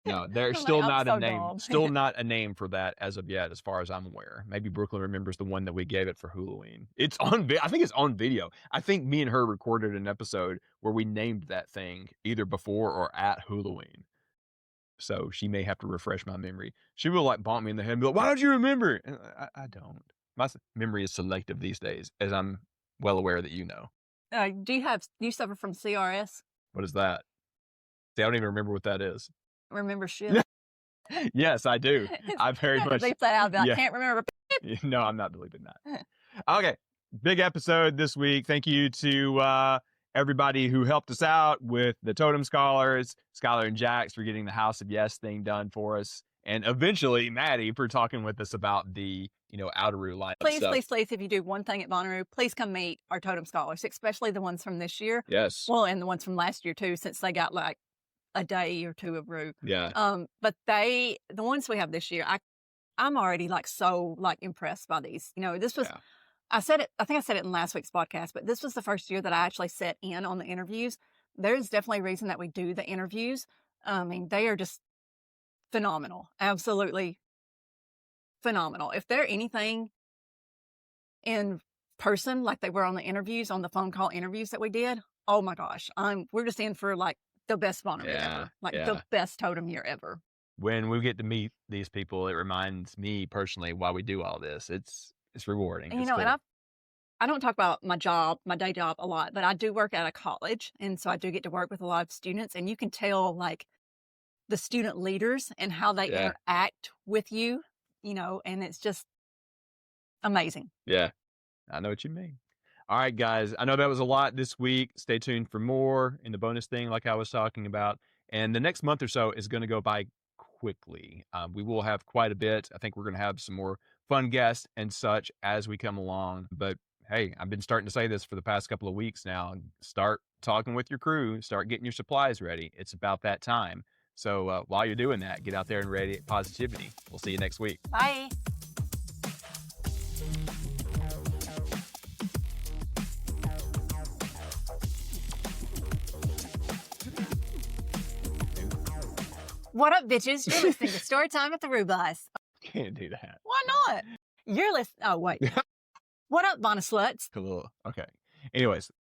[SPEAKER 1] No, there's still not a name.
[SPEAKER 2] Dumb.
[SPEAKER 1] Still not a name for that as of yet, as far as I'm aware. Maybe Brooklyn remembers the one that we gave it for Halloween. It's on. I think it's on video. I think me and her recorded an episode where we named that thing either before or at Halloween. So she may have to refresh my memory. She will like bonk me in the head and be like, "Why don't you remember?" And I don't. My memory is selective these days, as I'm well aware that you know.
[SPEAKER 2] Do you suffer from CRS?
[SPEAKER 1] What is that? See, I don't even remember what that is.
[SPEAKER 2] Remember shit?
[SPEAKER 1] Yes, I do. I very much.
[SPEAKER 2] Bleep that out. I can't remember.
[SPEAKER 1] No, I'm not believing that. Okay, big episode this week. Thank you to everybody who helped us out with the Totem Scholars, Skyler and Jax for getting the House of Yes thing done for us, and eventually Maddie for talking with us about the Outeroo lineup.
[SPEAKER 2] Please, if you do one thing at Bonnaroo, please come meet our Totem Scholars, especially the ones from this year.
[SPEAKER 1] Yes.
[SPEAKER 2] Well, and the ones from last year too, since they got like a day or two of Roo.
[SPEAKER 1] Yeah.
[SPEAKER 2] But the ones we have this year, I'm already like so like impressed by these. This was. Yeah. I think I said it in last week's podcast, but this was the first year that I actually sat in on the interviews. There's definitely a reason that we do the interviews. I mean, they are just phenomenal. Absolutely phenomenal. If they're anything in person, like they were on the phone call interviews that we did, Oh my gosh, we're just in for like the best Bonnaroo ever, like
[SPEAKER 1] yeah.
[SPEAKER 2] the best totem year ever.
[SPEAKER 1] When we get to meet these people, it reminds me personally why we do all this. It's rewarding.
[SPEAKER 2] And,
[SPEAKER 1] It's
[SPEAKER 2] and
[SPEAKER 1] cool.
[SPEAKER 2] I don't talk about my job, my day job a lot, but I do work at a college. And so I do get to work with a lot of students, and you can tell like the student leaders and how they interact with you, and it's just amazing.
[SPEAKER 1] Yeah, I know what you mean. All right, guys. I know that was a lot this week. Stay tuned for more in the bonus thing, like I was talking about. And the next month or so is going to go by quickly. We will have quite a bit. I think we're going to have some more fun guests and such as we come along. But hey, I've been starting to say this for the past couple of weeks now. Start talking with your crew. Start getting your supplies ready. It's about that time. So while you're doing that, get out there and radiate positivity. We'll see you next week.
[SPEAKER 2] Bye. What up, bitches? You're listening to Storytime at the Roo Bus.
[SPEAKER 1] Can't do that.
[SPEAKER 2] Why not? You're listening. Oh, wait. What up, Bonnet Sluts?
[SPEAKER 1] Cool. Okay. Anyways,